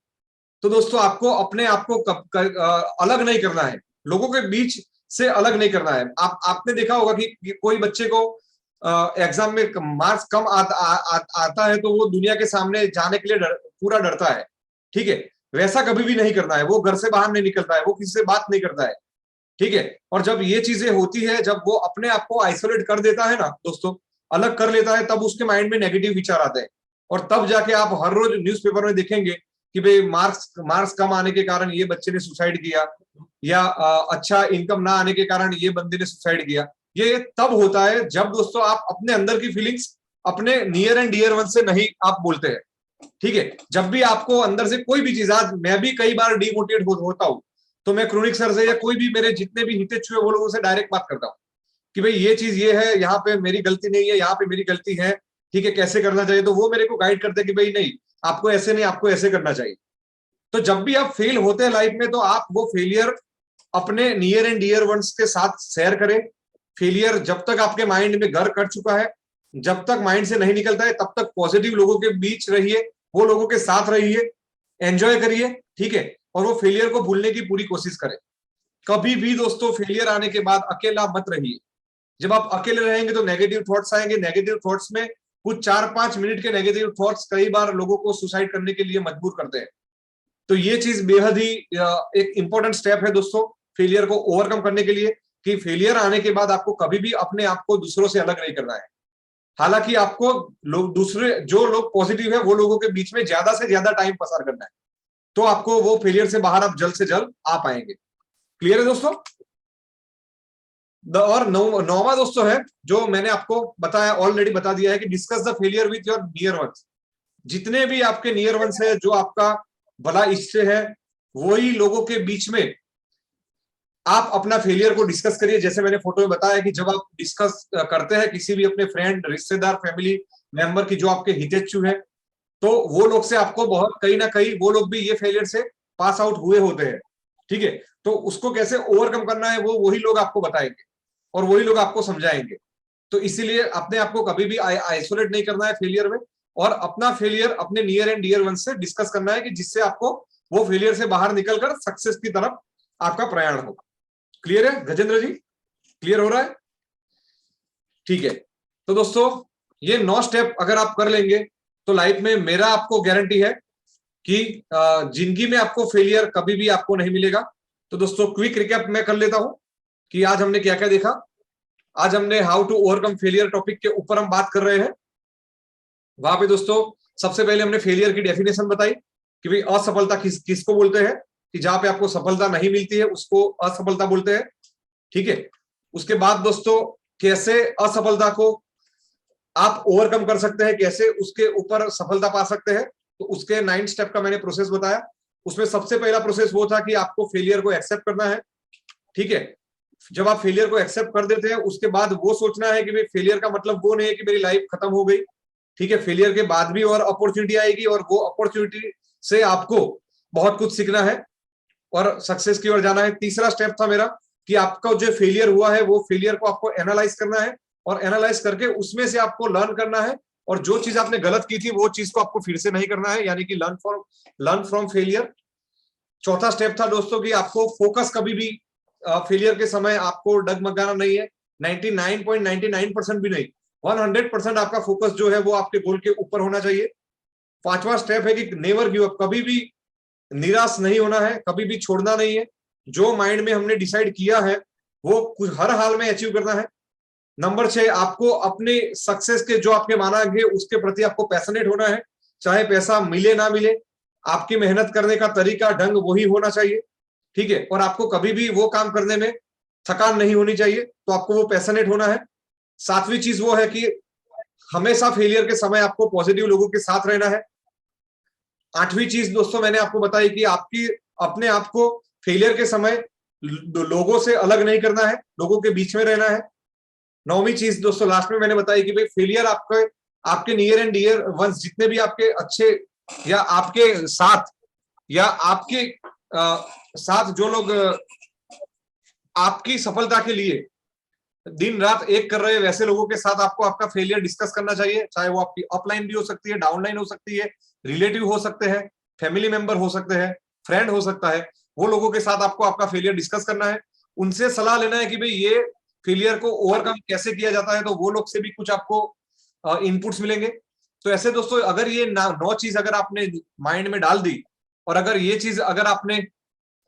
तो दोस्तों आपको अपने आप को अलग नहीं करना है, लोगों के बीच से अलग नहीं करना है। आपने देखा होगा कि कोई बच्चे को एग्जाम में मार्क्स कम आता है तो वो दुनिया के सामने जाने के लिए पूरा डरता है। ठीक है, वैसा कभी भी नहीं करना है। वो घर से बाहर नहीं निकलता है, वो किसी से बात नहीं करता है। ठीक है, और जब ये चीजें होती है, जब वो अपने आप को आइसोलेट कर देता है ना दोस्तों, अलग कर लेता है, तब उसके माइंड में नेगेटिव विचार आते हैं। और तब जाके आप हर रोज न्यूज़पेपर में देखेंगे कि भाई मार्क्स कम आने के कारण ये बच्चे ने सुसाइड किया, या अच्छा इनकम ना आने के कारण ये बंदे ने सुसाइड किया। ये तब होता है जब दोस्तों आप अपने अंदर की फीलिंग्स अपने नियर एंड डियर वन से नहीं आप बोलते हैं। ठीक है, जब भी आपको अंदर से कोई भी चीज, आज मैं भी कई बार डिमोटिवेट होता हूँ तो मैं क्रोनिक सर से या कोई भी मेरे जितने भी हितेच्छु है वो लोगों से डायरेक्ट बात करता हूँ कि भाई ये चीज ये है, यहाँ पे मेरी गलती नहीं है, यहाँ पे मेरी गलती है। ठीक है, कैसे करना चाहिए, तो वो मेरे को गाइड करते हैं कि भाई नहीं आपको ऐसे नहीं, आपको ऐसे करना चाहिए। तो जब भी आप फेल होते हैं लाइफ में तो आप वो फेलियर अपने नियर एंड डियर वंस के साथ शेयर करें। फेलियर जब तक आपके माइंड में घर कर चुका है, जब तक माइंड से नहीं निकलता है, तब तक पॉजिटिव लोगों के बीच रहिए, वो लोगों के साथ रहिए, एंजॉय करिए। ठीक है, और वो फेलियर को भूलने की पूरी कोशिश करें। कभी भी दोस्तों फेलियर आने के बाद अकेला मत रहिए। जब आप अकेले रहेंगे तो नेगेटिव थॉट्स आएंगे। नेगेटिव थॉट्स में कुछ 4-5 मिनट के नेगेटिव थॉट्स कई बार लोगों को सुसाइड करने के लिए मजबूर करते हैं। तो ये चीज बेहद ही एक इंपॉर्टेंट स्टेप है दोस्तों फेलियर को ओवरकम करने के लिए, कि फेलियर आने के बाद आपको कभी भी अपने आप को दूसरों से अलग नहीं करना है। हालांकि आपको लोग दूसरे जो लोग पॉजिटिव है वो लोगों के बीच में ज्यादा से ज्यादा टाइम पसार करना है। तो आपको वो फेलियर से बाहर आप जल्द से जल्द आ पाएंगे। क्लियर है दोस्तों? और नौवां दोस्तों है जो मैंने आपको बताया, ऑलरेडी बता दिया है कि discuss the failure with your near ones. जितने भी आपके नियर वंस है, जो आपका भला इच्छे है, वही लोगों के बीच में आप अपना फेलियर को डिस्कस करिए। जैसे मैंने फोटो में बताया कि जब आप डिस्कस करते हैं किसी भी अपने फ्रेंड, रिश्तेदार, फैमिली मेंबर की जो आपके हितेच्छु है, तो वो लोग से आपको बहुत कहीं ना कहीं वो लोग भी ये फेलियर से पास आउट हुए होते हैं। ठीक है, तो उसको कैसे ओवरकम करना है वो वही लोग आपको बताएंगे और वही लोग आपको समझाएंगे। तो इसीलिए अपने आप को कभी भी आइसोलेट नहीं करना है फेलियर में, और अपना फेलियर अपने नियर एंड डियर वन से डिस्कस करना है कि जिससे आपको वो फेलियर से बाहर निकलकर सक्सेस की तरफ आपका प्रयाण हो। क्लियर है गजेंद्र जी? क्लियर हो रहा है? ठीक है, तो दोस्तों ये 9 स्टेप अगर आप कर लेंगे तो लाइफ में मेरा आपको गारंटी है कि जिंदगी में आपको फेलियर कभी भी आपको नहीं मिलेगा। तो दोस्तों क्विक रिकैप मैं कर लेता हूं कि आज हमने क्या क्या देखा। आज हमने how to overcome failure topic के ऊपर हम बात कर रहे हैं। वहां पे दोस्तों सबसे पहले हमने फेलियर की डेफिनेशन बताई कि भाई असफलता किसको बोलते हैं, कि जहां पे आपको सफलता नहीं मिलती है उसको असफलता बोलते हैं। ठीक है, उसके बाद दोस्तों कैसे असफलता को आप ओवरकम कर सकते हैं, कैसे उसके ऊपर सफलता पा सकते हैं, तो उसके 9 स्टेप का मैंने प्रोसेस बताया। उसमें सबसे पहला प्रोसेस वो था कि आपको फेलियर को एक्सेप्ट करना है। ठीक है, जब आप फेलियर को एक्सेप्ट कर देते हैं उसके बाद वो सोचना है कि भाई फेलियर का मतलब वो नहीं है कि मेरी लाइफ खत्म हो गई। ठीक है, फेलियर के बाद भी और अपॉर्चुनिटी आएगी और वो अपॉर्चुनिटी से आपको बहुत कुछ सीखना है और सक्सेस की ओर जाना है। तीसरा स्टेप था मेरा कि आपका जो फेलियर हुआ है वो फेलियर को आपको एनालाइज करना है और एनालाइज करके उसमें से आपको लर्न करना है, और जो चीज आपने गलत की थी वो चीज को आपको फिर से नहीं करना है, यानी कि लर्न फ्रॉम फेलियर। चौथा स्टेप था दोस्तों कि आपको फोकस कभी भी फेलियर के समय आपको डगमगाना नहीं है। 99.99% भी नहीं, 100% आपका फोकस जो है वो आपके गोल के ऊपर होना चाहिए। पांचवा स्टेप है कि नेवर गिव अप, कभी भी निराश नहीं होना है, कभी भी छोड़ना नहीं है। जो माइंड में हमने डिसाइड किया है वो हर हाल में अचीव करना है। नंबर 6, आपको अपने सक्सेस के जो आपके मानेंगे उसके प्रति आपको पैशनेट होना है, चाहे पैसा मिले ना मिले, आपकी मेहनत करने का तरीका ढंग वही होना चाहिए। ठीक है, और आपको कभी भी वो काम करने में थकान नहीं होनी चाहिए, तो आपको वो पैशनेट होना है। 7वीं चीज वो है कि हमेशा फेलियर के समय आपको पॉजिटिव लोगों के साथ रहना है। 8वीं चीज दोस्तों मैंने आपको बताई कि आपकी अपने आप को फेलियर के समय लोगों से अलग नहीं करना है, लोगों के बीच में रहना है। 9वीं चीज दोस्तों लास्ट में मैंने बताई कि भाई फेलियर आपके नियर एंड डियर वंस जितने भी आपके अच्छे या आपके साथ या आपके साथ जो लोग आपकी सफलता के लिए दिन रात एक कर रहे हैं, वैसे लोगों के साथ आपको आपका फेलियर डिस्कस करना चाहिए। चाहे वो आपकी अपलाइन भी हो सकती है, डाउनलाइन हो सकती है, रिलेटिव हो सकते हैं, फैमिली मेंबर हो सकते हैं, फ्रेंड हो सकता है। वो लोगों के साथ आपको आपका फेलियर डिस्कस करना है, उनसे सलाह लेना है कि भाई ये फेलियर को ओवरकम कैसे किया जाता है, तो वो लोग से भी कुछ आपको इनपुट्स मिलेंगे। तो ऐसे दोस्तों अगर ये 9 चीज अगर आपने माइंड में डाल दी और अगर ये चीज अगर आपने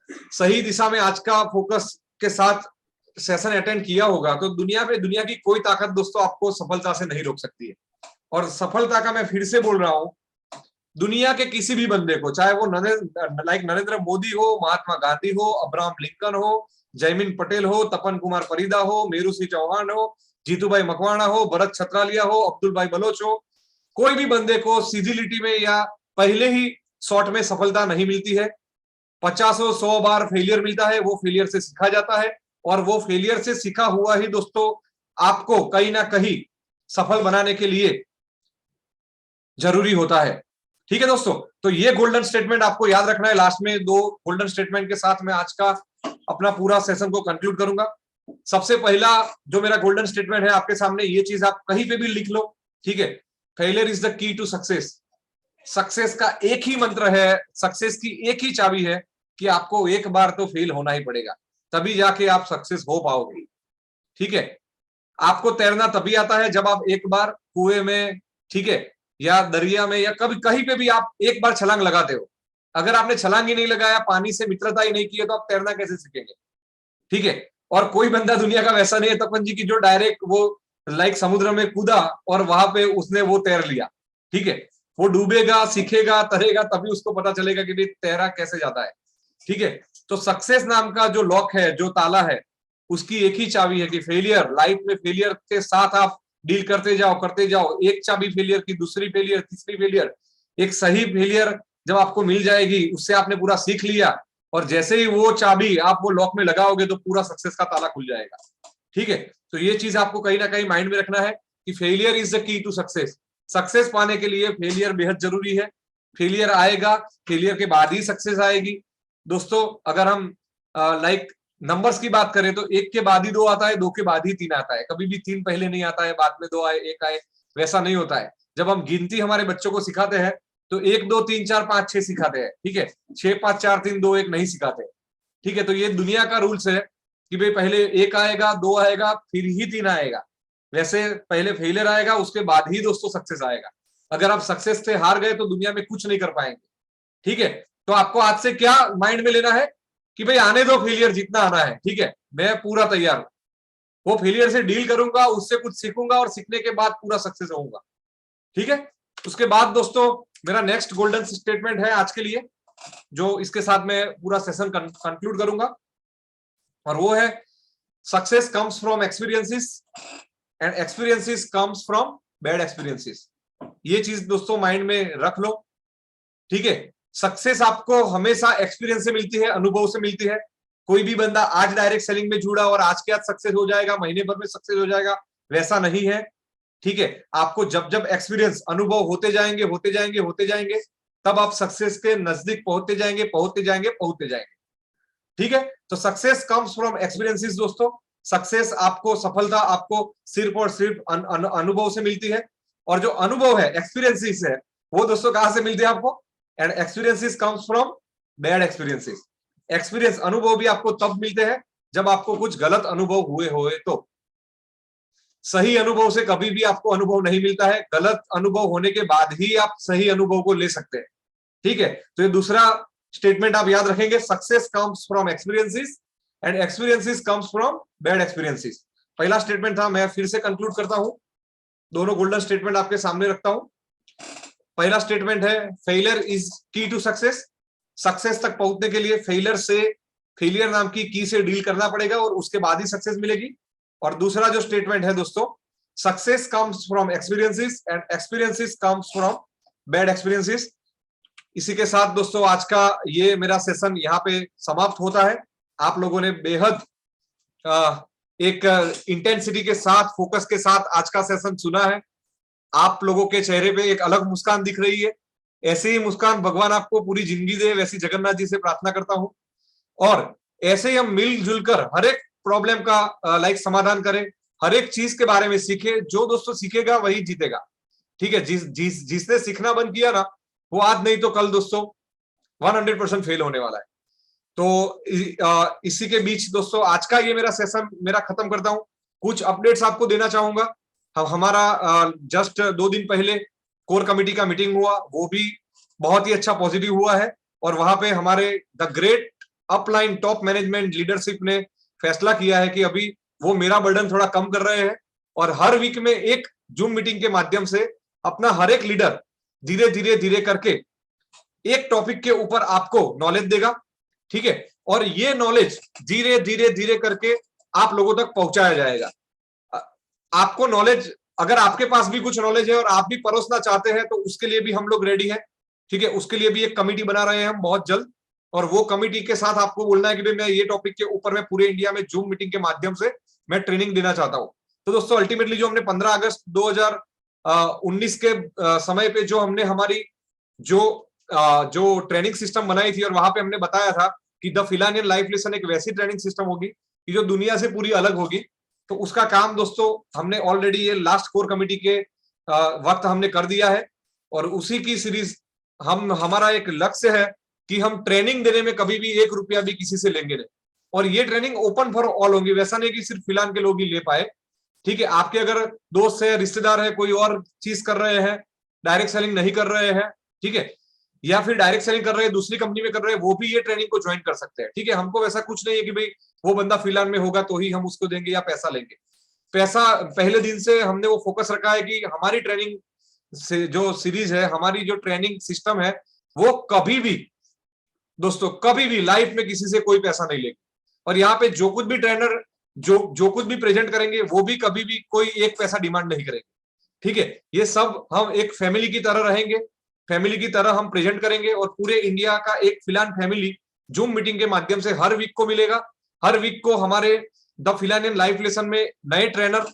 सही दिशा में आज का फोकस के साथ सेशन अटेंड किया होगा, तो दुनिया की कोई ताकत दोस्तों आपको सफलता से नहीं रोक सकती है। और सफलता का मैं फिर से बोल रहा हूं, दुनिया के किसी भी बंदे को, चाहे वो नरेंद्र मोदी हो, महात्मा गांधी हो, अब्राहम लिंकन हो, जयमीन पटेल हो, तपन कुमार परिदा हो, मेरू सिंह चौहान हो, जीतूभाई मकवाणा हो, भरत छतरालिया हो, अब्दुल भाई बलोच हो, कोई भी बंदे को सीधी लिटी में या पहले ही शॉट में सफलता नहीं मिलती है। 50-100 बार फेलियर मिलता है, वो फेलियर से सीखा जाता है और वो फेलियर से सीखा हुआ ही दोस्तों आपको कहीं ना कहीं सफल बनाने के लिए जरूरी होता है। ठीक है दोस्तों, तो ये गोल्डन स्टेटमेंट आपको याद रखना है। लास्ट में 2 गोल्डन स्टेटमेंट के साथ मैं आज का अपना पूरा सेशन को कंक्लूड करूंगा। सबसे पहला जो मेरा गोल्डन स्टेटमेंट है आपके सामने, ये चीज आप कहीं पे भी लिख लो। ठीक है, failure is the key to success. Success का एक ही मंत्र है, सक्सेस की एक ही चाबी है कि आपको एक बार तो फेल होना ही पड़ेगा, तभी जाके आप सक्सेस हो पाओगे। ठीक है, आपको तैरना तभी आता है जब आप एक बार कुएं में, ठीक है, या दरिया में या कभी कहीं पे भी आप एक बार छलांग लगाते हो। अगर आपने छलांग ही नहीं लगाया, पानी से मित्रता ही नहीं की है, तो आप तैरना कैसे सीखेंगे? ठीक है, और कोई बंदा दुनिया का वैसा नहीं है तपन जी की जो डायरेक्ट वो समुद्र में कूदा और वहां पे उसने वो तैर लिया। ठीक है, वो डूबेगा, सीखेगा, तैरेगा, तभी उसको पता चलेगा कि भाई तैरा कैसे जाता है। ठीक है, तो सक्सेस नाम का जो लॉक है, जो ताला है, उसकी एक ही चाबी है कि फेलियर, लाइफ में फेलियर के साथ आप डील करते जाओ, करते जाओ। एक चाबी फेलियर की, दूसरी फेलियर, तीसरी फेलियर, एक सही फेलियर जब आपको मिल जाएगी, उससे आपने पूरा सीख लिया, और जैसे ही वो चाबी आप वो लॉक में लगाओगे तो पूरा सक्सेस का ताला खुल जाएगा। ठीक है, तो ये चीज आपको कहीं ना कहीं माइंड में रखना है कि failure is the key to success. Success पाने के लिए फेलियर बेहद जरूरी है। फेलियर आएगा, फेलियर के बाद ही सक्सेस आएगी। दोस्तों, अगर हम लाइक नंबर्स की बात करें तो 1 के बाद ही 2 आता है, 2 के बाद ही 3 आता है। कभी भी 3 पहले नहीं आता है, बाद में 2 आए, 1 आए, वैसा नहीं होता है। जब हम गिनती हमारे बच्चों को सिखाते हैं तो 1 2 3 4 5 6 सिखाते हैं। ठीक है, 6 5 4 3 2 1 नहीं सिखाते। ठीक है, तो ये दुनिया का रूल्स है कि भाई पहले 1 आएगा, 2 आएगा, फिर ही 3 आएगा। वैसे पहले फेलियर आएगा, उसके बाद ही दोस्तों सक्सेस आएगा। अगर आप सक्सेस से हार गए तो दुनिया में कुछ नहीं कर पाएंगे। ठीक है, तो आपको आज से क्या माइंड में लेना है कि भाई आने दो फेलियर, जितना आना है। ठीक है, मैं पूरा तैयार हूं, वो फेलियर से डील करूंगा, उससे कुछ सीखूंगा, और सीखने के बाद पूरा सक्सेस होऊंगा। ठीक है, उसके बाद दोस्तों मेरा नेक्स्ट गोल्डन स्टेटमेंट है आज के लिए, जो इसके साथ मैं पूरा सेशन कंक्लूड करूंगा, और वो है success comes from experiences and experiences comes from bad experiences. ये चीज दोस्तों माइंड में रख लो। ठीक है, सक्सेस आपको हमेशा एक्सपीरियंस से मिलती है, अनुभव से मिलती है। कोई भी बंदा आज डायरेक्ट सेलिंग में जुड़ा और आज के आज सक्सेस हो जाएगा, महीने भर में सक्सेस हो जाएगा, वैसा नहीं है। ठीक है, आपको जब जब एक्सपीरियंस, अनुभव होते जाएंगे, होते जाएंगे, होते जाएंगे, तब आप सक्सेस के नजदीक पहुंचते जाएंगे, पहुंचते जाएंगे, पहुंचते जाएंगे। ठीक है, तो सक्सेस कम्स फ्रॉम एक्सपीरियंसेस दोस्तों। सक्सेस आपको, सफलता आपको सिर्फ और सिर्फ अनुभव से मिलती है। और जो अनुभव है, एक्सपीरियंसेस है, वो दोस्तों कहां से मिलते हैं आपको? And experiences comes from bad experiences. Experience, अनुभव भी आपको तब मिलते हैं जब आपको कुछ गलत अनुभव हुए तो। सही अनुभव से कभी भी आपको अनुभव नहीं मिलता है, गलत अनुभव होने के बाद ही आप सही अनुभव को ले सकते हैं। ठीक है, तो ये दूसरा स्टेटमेंट आप याद रखेंगे, success comes from experiences and experiences comes from bad experiences. पहला स्टेटमेंट था, मैं फिर से कंक्लूड करता हूं, दोनों गोल्डन स्टेटमेंट आपके सामने रखता हूं। पहला स्टेटमेंट है, फेलियर इज की टू सक्सेस। सक्सेस तक पहुंचने के लिए फेलियर नाम की की से डील करना पड़ेगा, और उसके बाद ही सक्सेस मिलेगी। और दूसरा जो स्टेटमेंट है दोस्तों, success comes from experiences and experiences comes from bad experiences. इसी के साथ दोस्तों आज का ये मेरा सेशन यहाँ पे समाप्त होता है। आप लोगों ने बेहद एक इंटेंसिटी के साथ, फोकस के साथ आज का सेशन सुना है। आप लोगों के चेहरे पे एक अलग मुस्कान दिख रही है। ऐसे ही मुस्कान भगवान आपको पूरी जिंदगी दे, वैसी जगन्नाथ जी से प्रार्थना करता हूं। और ऐसे ही हम मिलजुल कर हर एक प्रॉब्लम का समाधान करें, हर एक चीज के बारे में सीखे। जो दोस्तों सीखेगा वही जीतेगा। ठीक है, जिसने सीखना बंद किया ना, वो आज नहीं तो कल दोस्तों 100% फेल होने वाला है। तो इसी के बीच दोस्तों आज का ये मेरा सेशन मेरा खत्म करता हूं। कुछ अपडेट्स आपको देना चाहूंगा। हमारा जस्ट 2 दिन पहले कोर कमेटी का मीटिंग हुआ, वो भी बहुत ही अच्छा पॉजिटिव हुआ है। और वहां पे हमारे the great upline top management leadership ने फैसला किया है कि अभी वो मेरा बर्डन थोड़ा कम कर रहे हैं, और हर वीक में एक जूम मीटिंग के माध्यम से अपना हर एक लीडर धीरे धीरे धीरे करके एक टॉपिक के ऊपर आपको नॉलेज देगा। ठीक है, और ये नॉलेज धीरे धीरे धीरे करके आप लोगों तक पहुंचाया जाएगा। आपको नॉलेज, अगर आपके पास भी कुछ नॉलेज है और आप भी परोसना चाहते हैं, तो उसके लिए भी हम लोग रेडी हैं। ठीक है, उसके लिए भी एक कमेटी बना रहे हैं हम बहुत जल्द, और वो कमेटी के साथ आपको बोलना है कि भाई मैं ये टॉपिक के ऊपर मैं पूरे इंडिया में जूम मीटिंग के माध्यम से मैं ट्रेनिंग देना चाहता हूं। तो दोस्तों अल्टीमेटली जो हमने 15 अगस्त 2019 के समय पे जो हमने हमारी जो ट्रेनिंग सिस्टम बनाई थी, और वहां पे हमने बताया था कि द फिलानियन लाइफ लेसन एक वैसी ट्रेनिंग सिस्टम होगी कि जो दुनिया से पूरी अलग होगी। तो उसका काम दोस्तों हमने ऑलरेडी ये लास्ट कोर कमेटी के वक्त हमने कर दिया है, और उसी की सीरीज हमारा एक लक्ष्य है कि हम ट्रेनिंग देने में कभी भी 1 रुपया भी किसी से लेंगे नहीं, और ये ट्रेनिंग ओपन फॉर ऑल होगी। वैसा नहीं कि सिर्फ फिलहाल के लोग ही ले पाए। ठीक है, आपके अगर दोस्त है, रिश्तेदार है, कोई और चीज कर रहे हैं, डायरेक्ट सेलिंग नहीं कर रहे हैं, ठीक है, या फिर डायरेक्ट सेलिंग कर रहे हैं दूसरी कंपनी में कर रहे हैं, वो भी ये ट्रेनिंग को ज्वाइन कर सकते हैं। ठीक है, हमको वैसा कुछ नहीं है कि भाई वो बंदा फिलहाल में होगा तो ही हम उसको देंगे या पैसा लेंगे। पैसा पहले दिन से हमने वो फोकस रखा है कि हमारी ट्रेनिंग जो सीरीज है, हमारी जो ट्रेनिंग सिस्टम है, वो कभी भी दोस्तों, कभी भी लाइफ में किसी से कोई पैसा नहीं लेगी। और यहाँ पे जो कुछ भी ट्रेनर जो कुछ भी प्रेजेंट करेंगे, वो भी कभी भी कोई एक पैसा डिमांड नहीं करेंगे। ठीक है, ये सब हम एक फैमिली की तरह रहेंगे, फैमिली की तरह हम प्रेजेंट करेंगे। और पूरे इंडिया का एक फिलान फैमिली जूम मीटिंग के माध्यम से हर वीक को मिलेगा। हर वीक को हमारे द फिलानियन लाइफ लेसन में नए ट्रेनर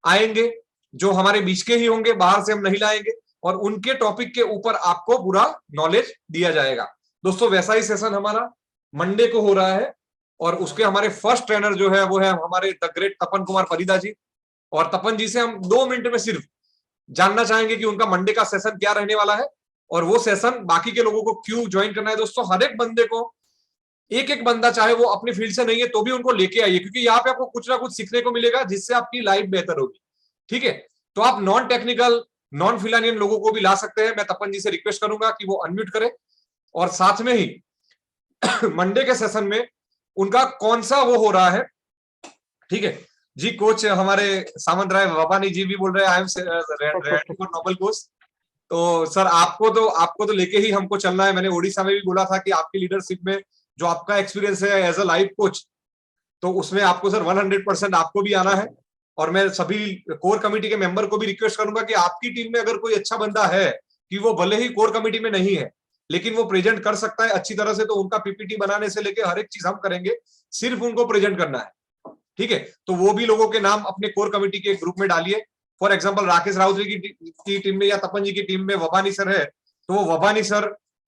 आएंगे, जो हमारे बीच के ही होंगे, बाहर से हम नहीं लाएंगे, और उनके टॉपिक के ऊपर आपको पूरा नॉलेज दिया जाएगा। दोस्तों, वैसा ही सेशन हमारा मंडे को हो रहा है, और उसके हमारे फर्स्ट ट्रेनर जो है वो है हमारे द ग्रेट तपन कुमार परिदा जी। और तपन जी से हम 2 मिनट में सिर्फ जानना चाहेंगे कि उनका मंडे का सेशन क्या रहने वाला है, और वो सेशन बाकी के लोगों को क्यों ज्वाइन करना है। दोस्तों, हर एक बंदे को, एक एक बंदा चाहे वो अपनी फील्ड से नहीं है तो भी उनको लेके आइए, क्योंकि यहाँ पे आपको कुछ ना कुछ सीखने को मिलेगा जिससे आपकी लाइफ बेहतर होगी। ठीक है, तो आप नॉन टेक्निकल, नॉन फिलानियन लोगों को भी ला सकते हैं। मैं तपन जी से रिक्वेस्ट करूंगा कि वो अनम्यूट करें, और साथ में ही मंडे के सेशन में उनका कौन सा वो हो रहा है। ठीक है जी, कोच हमारे सामंत राय वबानी जी भी बोल रहे हैं I am ready for noble coach. तो सर, आपको तो लेके ही हमको चलना है। मैंने ओडिशा में भी बोला था कि आपकी लीडरशिप में जो आपका एक्सपीरियंस है एज अ लाइफ कोच, तो उसमें आपको सर 100% आपको भी आना है। और मैं सभी कोर कमेटी के मेंबर को भी रिक्वेस्ट करूंगा कि आपकी टीम में अगर कोई अच्छा बंदा है, कि वो भले ही कोर कमेटी में नहीं है लेकिन वो प्रेजेंट कर सकता है अच्छी तरह से, तो उनका पीपीटी बनाने से लेके हर एक चीज हम करेंगे, सिर्फ उनको प्रेजेंट करना है। ठीक है, तो वो भी लोगों के नाम अपने कोर कमेटी के ग्रुप में डालिए। फॉर एग्जाम्पल, राकेश राउत की टीम में या तपन जी की टीम में वबानी सर है, तो वो वबानी सर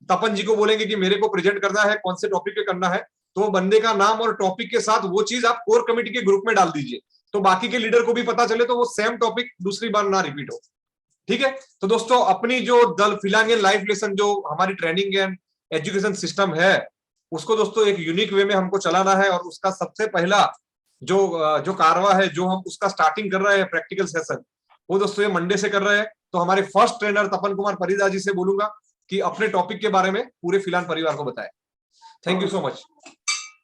तपन जी को बोलेंगे कि मेरे को प्रेजेंट करना है, कौन से टॉपिक पे करना है, तो वो बंदे का नाम और टॉपिक के साथ वो चीज आप कोर कमेटी के ग्रुप में डाल दीजिए, तो बाकी के लीडर को भी पता चले, तो वो सेम टॉपिक दूसरी बार ना रिपीट हो। ठीक है, तो दोस्तों, अपनी जो दल फिलानियन लाइफ लेसन जो हमारी ट्रेनिंग एंड एजुकेशन सिस्टम है, उसको दोस्तों एक यूनिक वे में हमको चलाना है। और उसका सबसे पहला जो कारवा है, जो हम उसका स्टार्टिंग कर रहे हैं प्रैक्टिकल सेशन, वो दोस्तों ये मंडे से कर रहे हैं। तो हमारे फर्स्ट ट्रेनर तपन कुमार परिदा जी से बोलूंगा कि अपने टॉपिक के बारे में पूरे फिलान परिवार को बताएं। Thank you so much.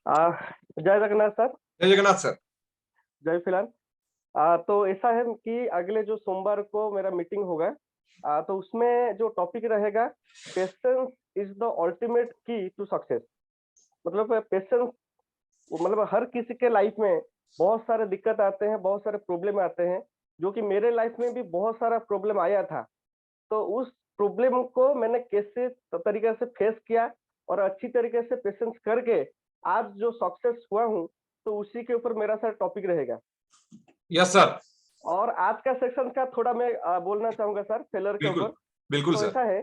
जय जगन्नाथ सर। जय जगन्नाथ सर। जय फिलहाल। तो ऐसा है कि अगले जो सोमवार को मेरा मीटिंग होगा, तो उसमें जो टॉपिक रहेगा, पेशेंस इज द अल्टीमेट की टू सक्सेस। मतलब पेशेंस, मतलब हर किसी के लाइफ में बहुत सारे दिक्कत आते हैं, बहुत सारे प्रॉब्लम आते हैं, जो कि मेरे लाइफ में भी बहुत सारा प्रॉब्लम आया था। तो उस प्रॉब्लम को मैंने कैसे तरीके से फेस किया और अच्छी तरीके से पेशेंस करके आज जो सक्सेस हुआ हूँ, तो उसी के ऊपर मेरा सर टॉपिक रहेगा। Yes sir. और आज का सेक्शन का थोड़ा मैं बोलना चाहूंगा सर, फेलर के ऊपर। बिल्कुल तो सर। ऐसा है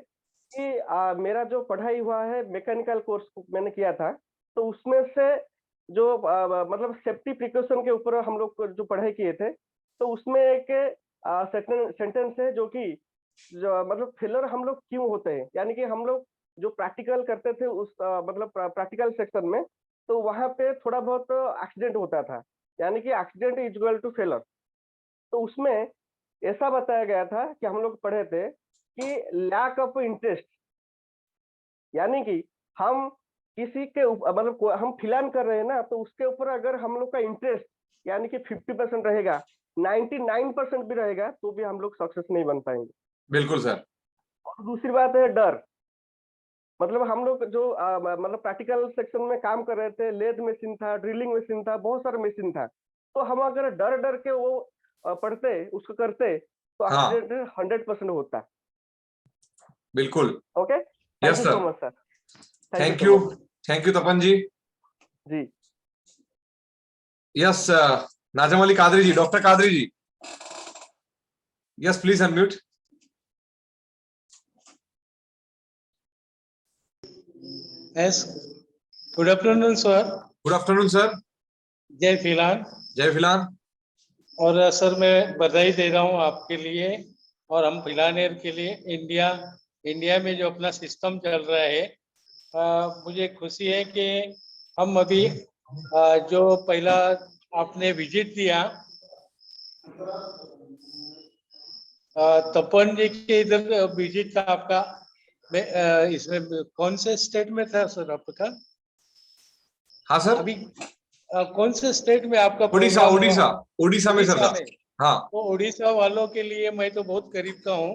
कि मेरा जो पढ़ाई हुआ है, मैकेनिकल कोर्स मैंने किया था, तो उसमें से जो मतलब सेफ्टी प्रिकॉशन के ऊपर हम लोग जो पढ़ाई किए थे, तो उसमें एक सेंटेंस है जो कि मतलब फेलर हम लोग क्यों होते हैं, यानी कि हम लोग जो प्रैक्टिकल करते थे उस मतलब प्रैक्टिकल सेक्शन में, तो वहां पे थोड़ा बहुत एक्सीडेंट होता था, यानी कि accident is equal to failure. तो उसमें ऐसा बताया गया था कि हम लोग पढ़े थे कि लैक ऑफ इंटरेस्ट, यानी कि हम किसी के मतलब हम फिलान कर रहे हैं ना, तो उसके ऊपर अगर हम लोग का इंटरेस्ट यानी कि 50% रहेगा, 99% भी रहेगा, तो भी हम लोग सक्सेस नहीं बन पाएंगे। बिल्कुल सर। और दूसरी बात है डर। मतलब हम लोग जो मतलब प्रैक्टिकल सेक्शन में काम कर रहे थे, लेथ मशीन था, ड्रिलिंग मशीन था, बहुत सारा मशीन था, तो हम अगर डर डर के वो पढ़ते, उसको करते, तो एक्सीडेंट 100% होता। बिल्कुल। Okay, thank you so much sir. Thank you Tapan ji. जी yes, Nazam Ali Qadri ji, doctor Qadri ji, yes please unmute. Yes, good afternoon, sir. Good afternoon sir. जय फिलहाल। जय फिलहाल। और सर मैं बधाई दे रहा हूँ आपके लिए और हम फिलानेर के लिए। इंडिया में जो अपना सिस्टम चल रहा है, मुझे खुशी है कि हम अभी जो पहला आपने विजिट दिया तपन जी के इधर विजिट था आपका, इसमें कौन से स्टेट में था सर आपका? हाँ सर, अभी कौन से स्टेट में आपका? ओडिशा में सर था। हाँ, तो उड़ीसा वालों के लिए मैं तो बहुत करीब का हूँ,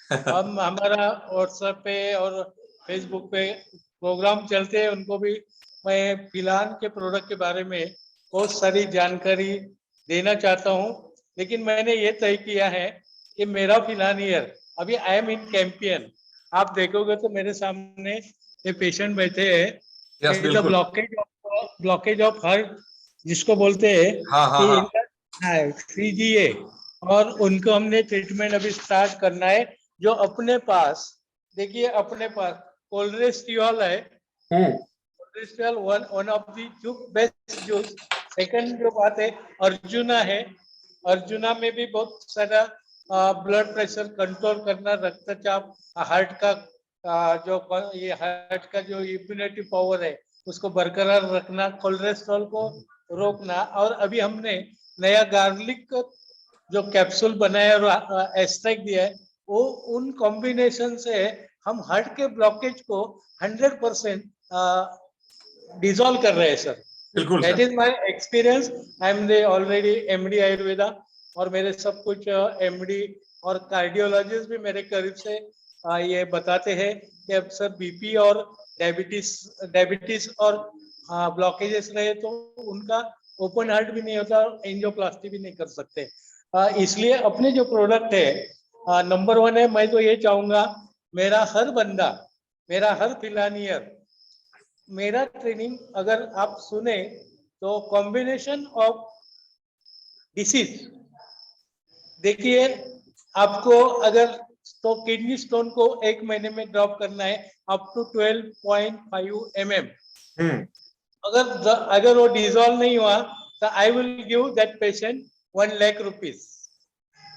हम हमारा व्हाट्सएप पे और फेसबुक पे प्रोग्राम चलते हैं, उनको भी मैं फिलहाल के प्रोडक्ट के बारे में बहुत सारी जानकारी देना चाहता हूँ। लेकिन मैंने ये तय किया है कि मेरा फिलहाल ईयर अभी आई एम इन कैंपियन। आप देखोगे तो मेरे सामने ये पेशेंट बैठे यस, हैं, बिल्कुल। ब्लॉकेज ऑफ हार्ट जिसको बोलते हैं हाँ हाँ हाँ। कि CGA, और उनको हमने ट्रीटमेंट अभी स्टार्ट करना है। जो अपने पास देखिए, अपने पास कोलेस्ट्रॉल है, कोलेस्ट्रॉल वन ऑफ दी जो बेस्ट जूस। सेकंड जो बात है अर्जुना है, अर्जुना में भी बहुत सारा ब्लड प्रेशर कंट्रोल करना, रक्तचाप, हार्ट का ये हार्ट का जो इम्यूनिटी पावर है उसको बरकरार रखना, कोलेस्ट्रॉल को रोकना। और अभी हमने नया गार्लिक जो कैप्सूल बनाया और एक्सट्रैक्ट दिया है, वो उन कॉम्बिनेशन से हम हार्ट के ब्लॉकेज को 100% डिसॉल्व कर रहे हैं सर। बिल्कुल that sir. Is my experience. I am the already MD Ayurveda, और मेरे सब कुछ MD और कार्डियोलॉजिस्ट भी मेरे करीब से ये बताते हैं कि अब सर BP और डायबिटीज और ब्लॉकेजेस रहे तो उनका ओपन हार्ट भी नहीं होता, एंजियोप्लास्टी भी नहीं कर सकते। इसलिए अपने जो प्रोडक्ट है नंबर 1 है। मैं तो ये चाहूंगा मेरा हर बंदा, मेरा हर फिलानियर, मेरा ट्रेनिंग अगर आप सुने तो कॉम्बिनेशन ऑफ डिसीज, देखिए आपको अगर तो किडनी स्टोन को 1 महीने में ड्रॉप करना है अप टू 12.5 mm। अगर वो डिसॉल्व नहीं हुआ तो I will give that patient 1 lakh rupees.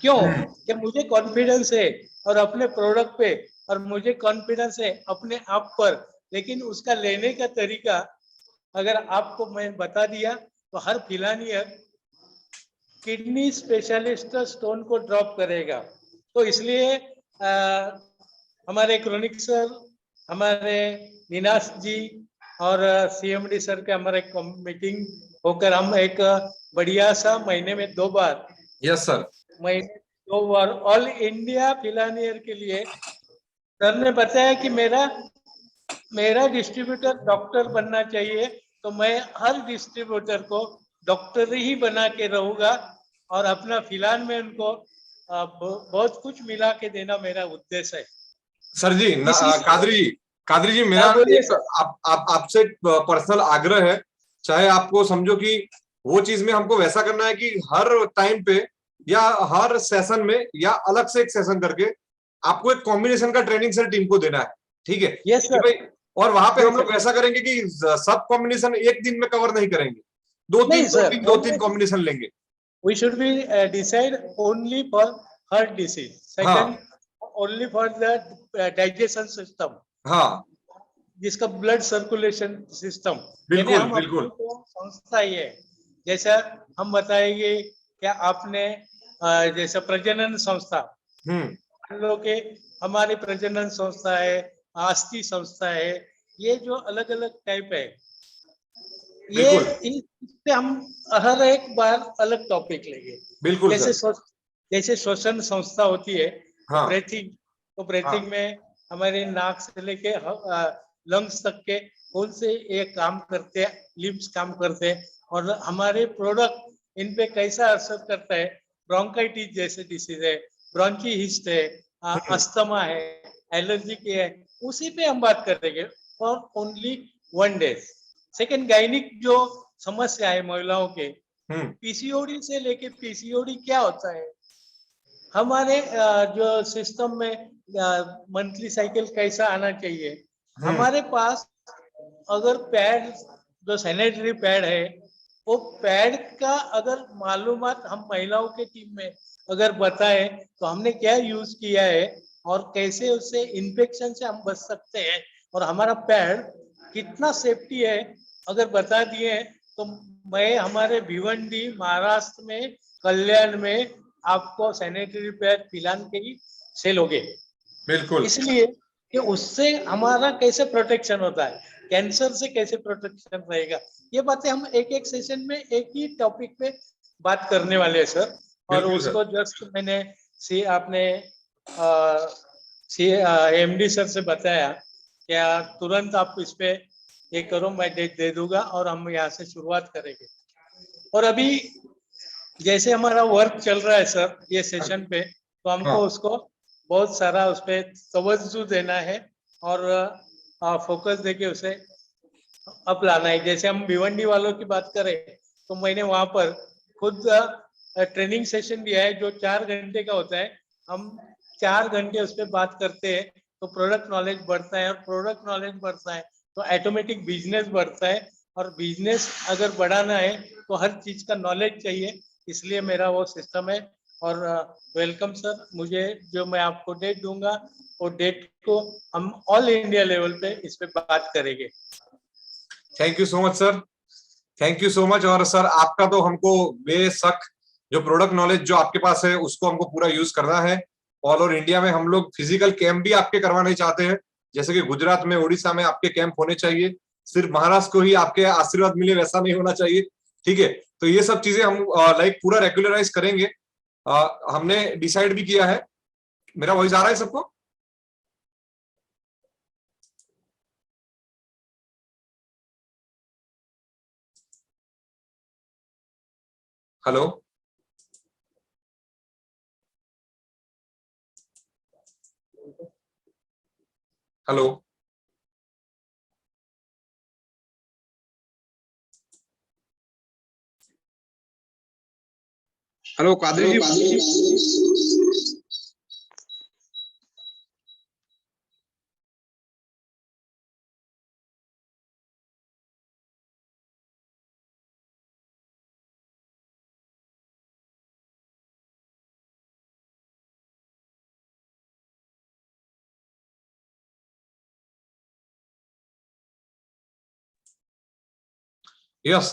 क्यों? कि मुझे कॉन्फिडेंस है और अपने प्रोडक्ट पे, और मुझे कॉन्फिडेंस है अपने आप पर। लेकिन उसका लेने का तरीका अगर आपको मैं बता दिया तो हर फिलानियर किडनी स्पेशलिस्ट स्टोन को ड्रॉप करेगा। तो इसलिए हमारे क्रोनिक सर, हमारे निनाश जी और CMD सर के हमारे मीटिंग होकर हम एक बढ़िया सा महीने में 2 बार, यस सर, महीने 2 बार ऑल इंडिया फिलानियर के लिए सर ने बताया कि मेरा डिस्ट्रीब्यूटर डॉक्टर बनना चाहिए, तो मैं हर डिस्ट्रीब्यूटर को डॉक्टर ही बना के रहूंगा और अपना फिलहाल में उनको बहुत कुछ मिला के देना मेरा उद्देश्य है। सर जी। कादरी जी, मेरा बोलिए एक आपसे पर्सनल आग्रह है। चाहे आपको समझो कि वो चीज में हमको वैसा करना है कि हर टाइम पे या हर सेशन में या अलग से एक सेशन करके आपको एक कॉम्बिनेशन का ट्रेनिंग सर टीम को देना है, ठीक है? यस कि सर। भाई, और वहां पे Yes, हम लोग sir. ऐसा करेंगे कि सब कॉम्बिनेशन एक दिन में कवर नहीं करेंगे, दो नहीं सर, तीन कॉम्बिनेशन लेंगे। we should be decide only for heart disease. Second, only for the digestion system, हाँ, जिसका ब्लड सर्कुलेशन सिस्टम। यानी बिल्कुल हम बिल्कुल। अपनी तो संस्था ही है। जैसा हम बताएंगे क्या आपने जैसा प्रजनन संस्था, मान लो कि हमारी प्रजनन संस्था है, आस्थि संस्था है, ये जो अलग अलग टाइप है, ये इससे हम हर एक बार अलग टॉपिक लेंगे। बिल्कुल जैसे सर। जैसे श्वसन संस्था होती है, हाँ, ब्रेथिंग, तो ब्रेथिंग में हमारे नाक से लेके लंग्स तक के कौन से ये काम करते हैं, लिम्स काम करते हैं, और हमारे प्रोडक्ट इन पे कैसा असर करता है। ब्रोंकाइटिस जैसे डिसीज है, ब्रोंकीहिस्ट है, अस्थमा है, एलर्जी की है, उसी पे हम बात करेंगे for only 1 day. Second, gynaec जो समस्या है महिलाओं के, PCOD से लेके PCOD क्या होता है, हमारे जो सिस्टम में मंथली साइकिल कैसा आना चाहिए। हमारे पास अगर पैड, जो सैनिटरी पैड है, वो पैड का अगर मालूमात हम महिलाओं के टीम में अगर बताए तो हमने क्या यूज किया है और कैसे उससे इन्फेक्शन से हम बच सकते हैं और हमारा पैड कितना सेफ्टी है अगर बता दिए तो मैं हमारे भिवंडी महाराष्ट्र में कल्याण में आपको सैनिटरी पैड पिलान के ही सेल होगे। बिल्कुल। इसलिए कि उससे हमारा कैसे प्रोटेक्शन होता है, कैंसर से कैसे प्रोटेक्शन रहेगा, ये बातें हम एक एक सेशन में एक ही टॉपिक पे बात करने वाले हैं सर। और उसको जस्ट मैंने आपने एमडी सर से बताया क्या तुरंत आप इस पे ये करो, मैं डेट दे दूंगा और हम यहाँ से शुरुआत करेंगे। और अभी जैसे हमारा वर्क चल रहा है सर ये सेशन पे, तो हमको हाँ। उसको बहुत सारा उस पे तवज्जो देना है और फोकस देके उसे अप लाना है। जैसे हम भिवंडी वालों की बात करें तो मैंने वहां पर खुद ट्रेनिंग सेशन दिया है जो 4 घंटे का होता है। हम 4 घंटे उस पर बात करते हैं तो प्रोडक्ट नॉलेज बढ़ता है, और प्रोडक्ट नॉलेज बढ़ता है तो ऑटोमेटिक बिजनेस बढ़ता है, और बिजनेस अगर बढ़ाना है तो हर चीज का नॉलेज चाहिए। इसलिए मेरा वो सिस्टम है। और वेलकम सर, मुझे जो मैं आपको डेट दूंगा वो डेट को हम ऑल इंडिया लेवल पे इस पे बात करेंगे। Thank you so much sir, thank you so much. और सर आपका तो हमको बेशक जो प्रोडक्ट नॉलेज जो आपके पास है उसको हमको पूरा यूज करना है। ऑल ओवर इंडिया में हम लोग फिजिकल कैंप भी आपके करवाने चाहते हैं, जैसे कि गुजरात में, उड़ीसा में आपके कैंप होने चाहिए। सिर्फ महाराष्ट्र को ही आपके आशीर्वाद मिले वैसा नहीं होना चाहिए, ठीक है। तो ये सब चीजें हम लाइक पूरा रेगुलराइज करेंगे। हमने डिसाइड भी किया है। मेरा वॉइस आ रहा है सबको? Hello hello. Hello Qadri ji. Yes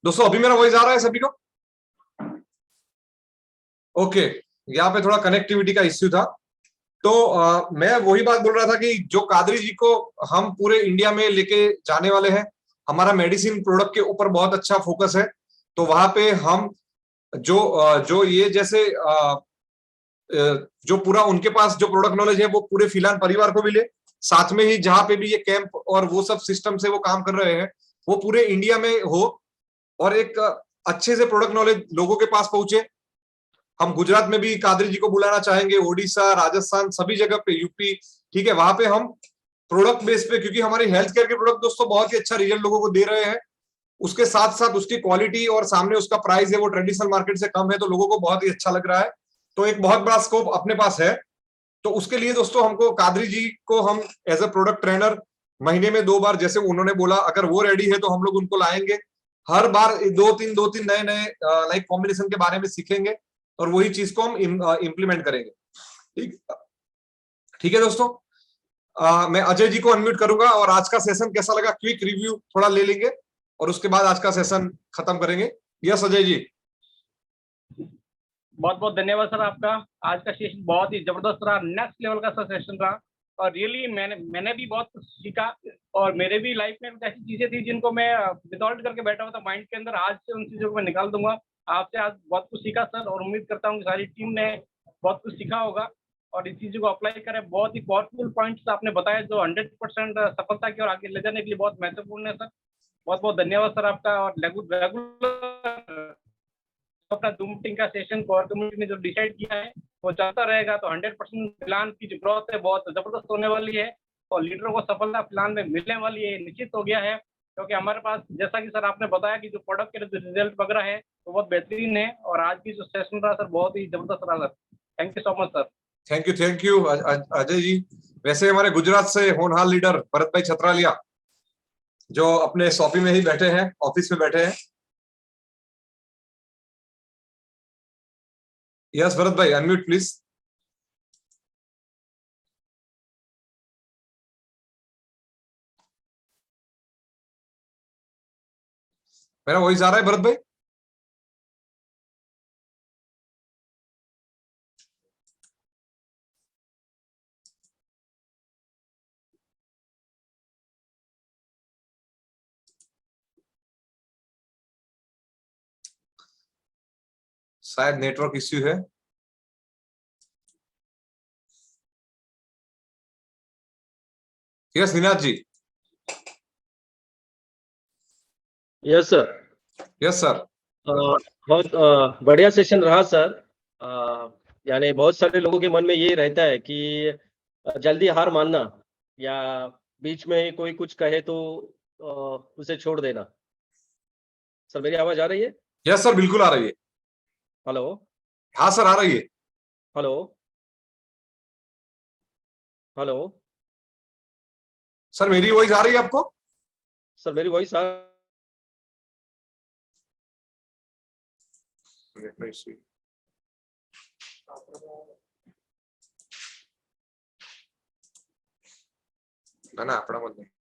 दोस्तों, अभी मेरा वॉइस आ रहा है सभी को? ओके, यहाँ पे थोड़ा कनेक्टिविटी का इश्यू था। तो मैं वही बात बोल रहा था कि जो कादरी जी को हम पूरे इंडिया में लेके जाने वाले हैं, हमारा मेडिसिन प्रोडक्ट के ऊपर बहुत अच्छा फोकस है। तो वहां पे हम जो ये जैसे जो पूरा उनके पास जो प्रोडक्ट नॉलेज है वो पूरे फिलहाल परिवार को मिले, साथ में ही जहां पे भी ये कैंप और वो सब सिस्टम से वो काम कर रहे हैं वो पूरे इंडिया में हो, और एक अच्छे से प्रोडक्ट नॉलेज लोगों के पास पहुंचे। हम गुजरात में भी कादरी जी को बुलाना चाहेंगे, ओडिशा, राजस्थान, सभी जगह पे, यूपी, ठीक है, वहां पे हम प्रोडक्ट बेस पे, क्योंकि हमारे हेल्थ केयर के प्रोडक्ट दोस्तों बहुत ही अच्छा रिजल्ट लोगों को दे रहे हैं। उसके साथ साथ उसकी क्वालिटी और सामने उसका प्राइस है वो ट्रेडिशनल मार्केट से कम है, तो लोगों को बहुत ही अच्छा लग रहा है। तो एक बहुत बड़ा स्कोप अपने पास है। तो उसके लिए दोस्तों हमको कादरी जी को हम एज ए प्रोडक्ट ट्रेनर महीने में 2 बार, जैसे उन्होंने बोला, अगर वो रेडी है तो हम लोग उनको लाएंगे। हर बार दो तीन नए नए लाइक कॉम्बिनेशन के बारे में सीखेंगे और वही चीज को हम इम्प्लीमेंट करेंगे। ठीक, ठीक है दोस्तों। मैं अजय जी को अनम्यूट करूंगा और आज का सेशन कैसा लगा क्विक रिव्यू थोड़ा ले लेंगे और उसके बाद आज का सेशन खत्म करेंगे। यस अजय जी। बहुत बहुत धन्यवाद सर आपका। आज का सेशन बहुत ही जबरदस्त रहा, नेक्स्ट लेवल का सेशन रहा, और रियली मैंने भी बहुत कुछ सीखा। और मेरे भी लाइफ में कुछ ऐसी चीजें थी जिनको मैं विदाउट करके बैठा हुआ था माइंड के अंदर, आज से उन चीजों को मैं निकाल दूंगा। आपसे आज बहुत कुछ सीखा सर, और उम्मीद करता हूँ कि सारी टीम ने बहुत कुछ सीखा होगा और इस चीजों को अप्लाई करें। बहुत ही पावरफुल पॉइंट्स आपने बताया जो 100% सफलता की ओर आगे ले जाने के लिए बहुत महत्वपूर्ण है सर। बहुत बहुत धन्यवाद सर आपका। और रेगुलर अपना जूम मीटिंग का सेशन कोर कम्युनिटी ने जो डिसाइड किया है वो चलता रहेगा, तो 100% प्लान की जो ग्रोथ है बहुत जबरदस्त होने वाली है और लीडरों को सफलता प्लान में मिलने वाली है, निश्चित हो गया है। क्योंकि हमारे पास, जैसा कि सर आपने बताया कि जो प्रोडक्ट के जो रिजल्ट वगैरह है वो बहुत बेहतरीन है, और आज की जो सेशन रहा सर बहुत ही जबरदस्त रहा sir. Thank you so much sir. Thank you Ajay ji. वैसे हमारे गुजरात से होनहार लीडर भरत भाई छतरालिया जो अपने शॉपी में ही बैठे हैं, ऑफिस में बैठे हैं। यस भरत भाई, अनम्यूट प्लीज। मेरा वॉइस आ रहा है भरत भाई? शायद नेटवर्क इश्यू है। Yes Ninad ji. Yes sir. Yes sir. बहुत बढ़िया सेशन रहा सर। यानी बहुत सारे लोगों के मन में ये रहता है कि जल्दी हार मानना या बीच में कोई कुछ कहे तो उसे छोड़ देना। सर मेरी आवाज आ रही है? यस सर, बिल्कुल आ रही है। हेलो हाँ सर, आ रही है। हेलो हेलो सर मेरी वॉइस आ रही है आपको? सर मेरी वॉइस आ ના ના આપણા માં જ નહીં.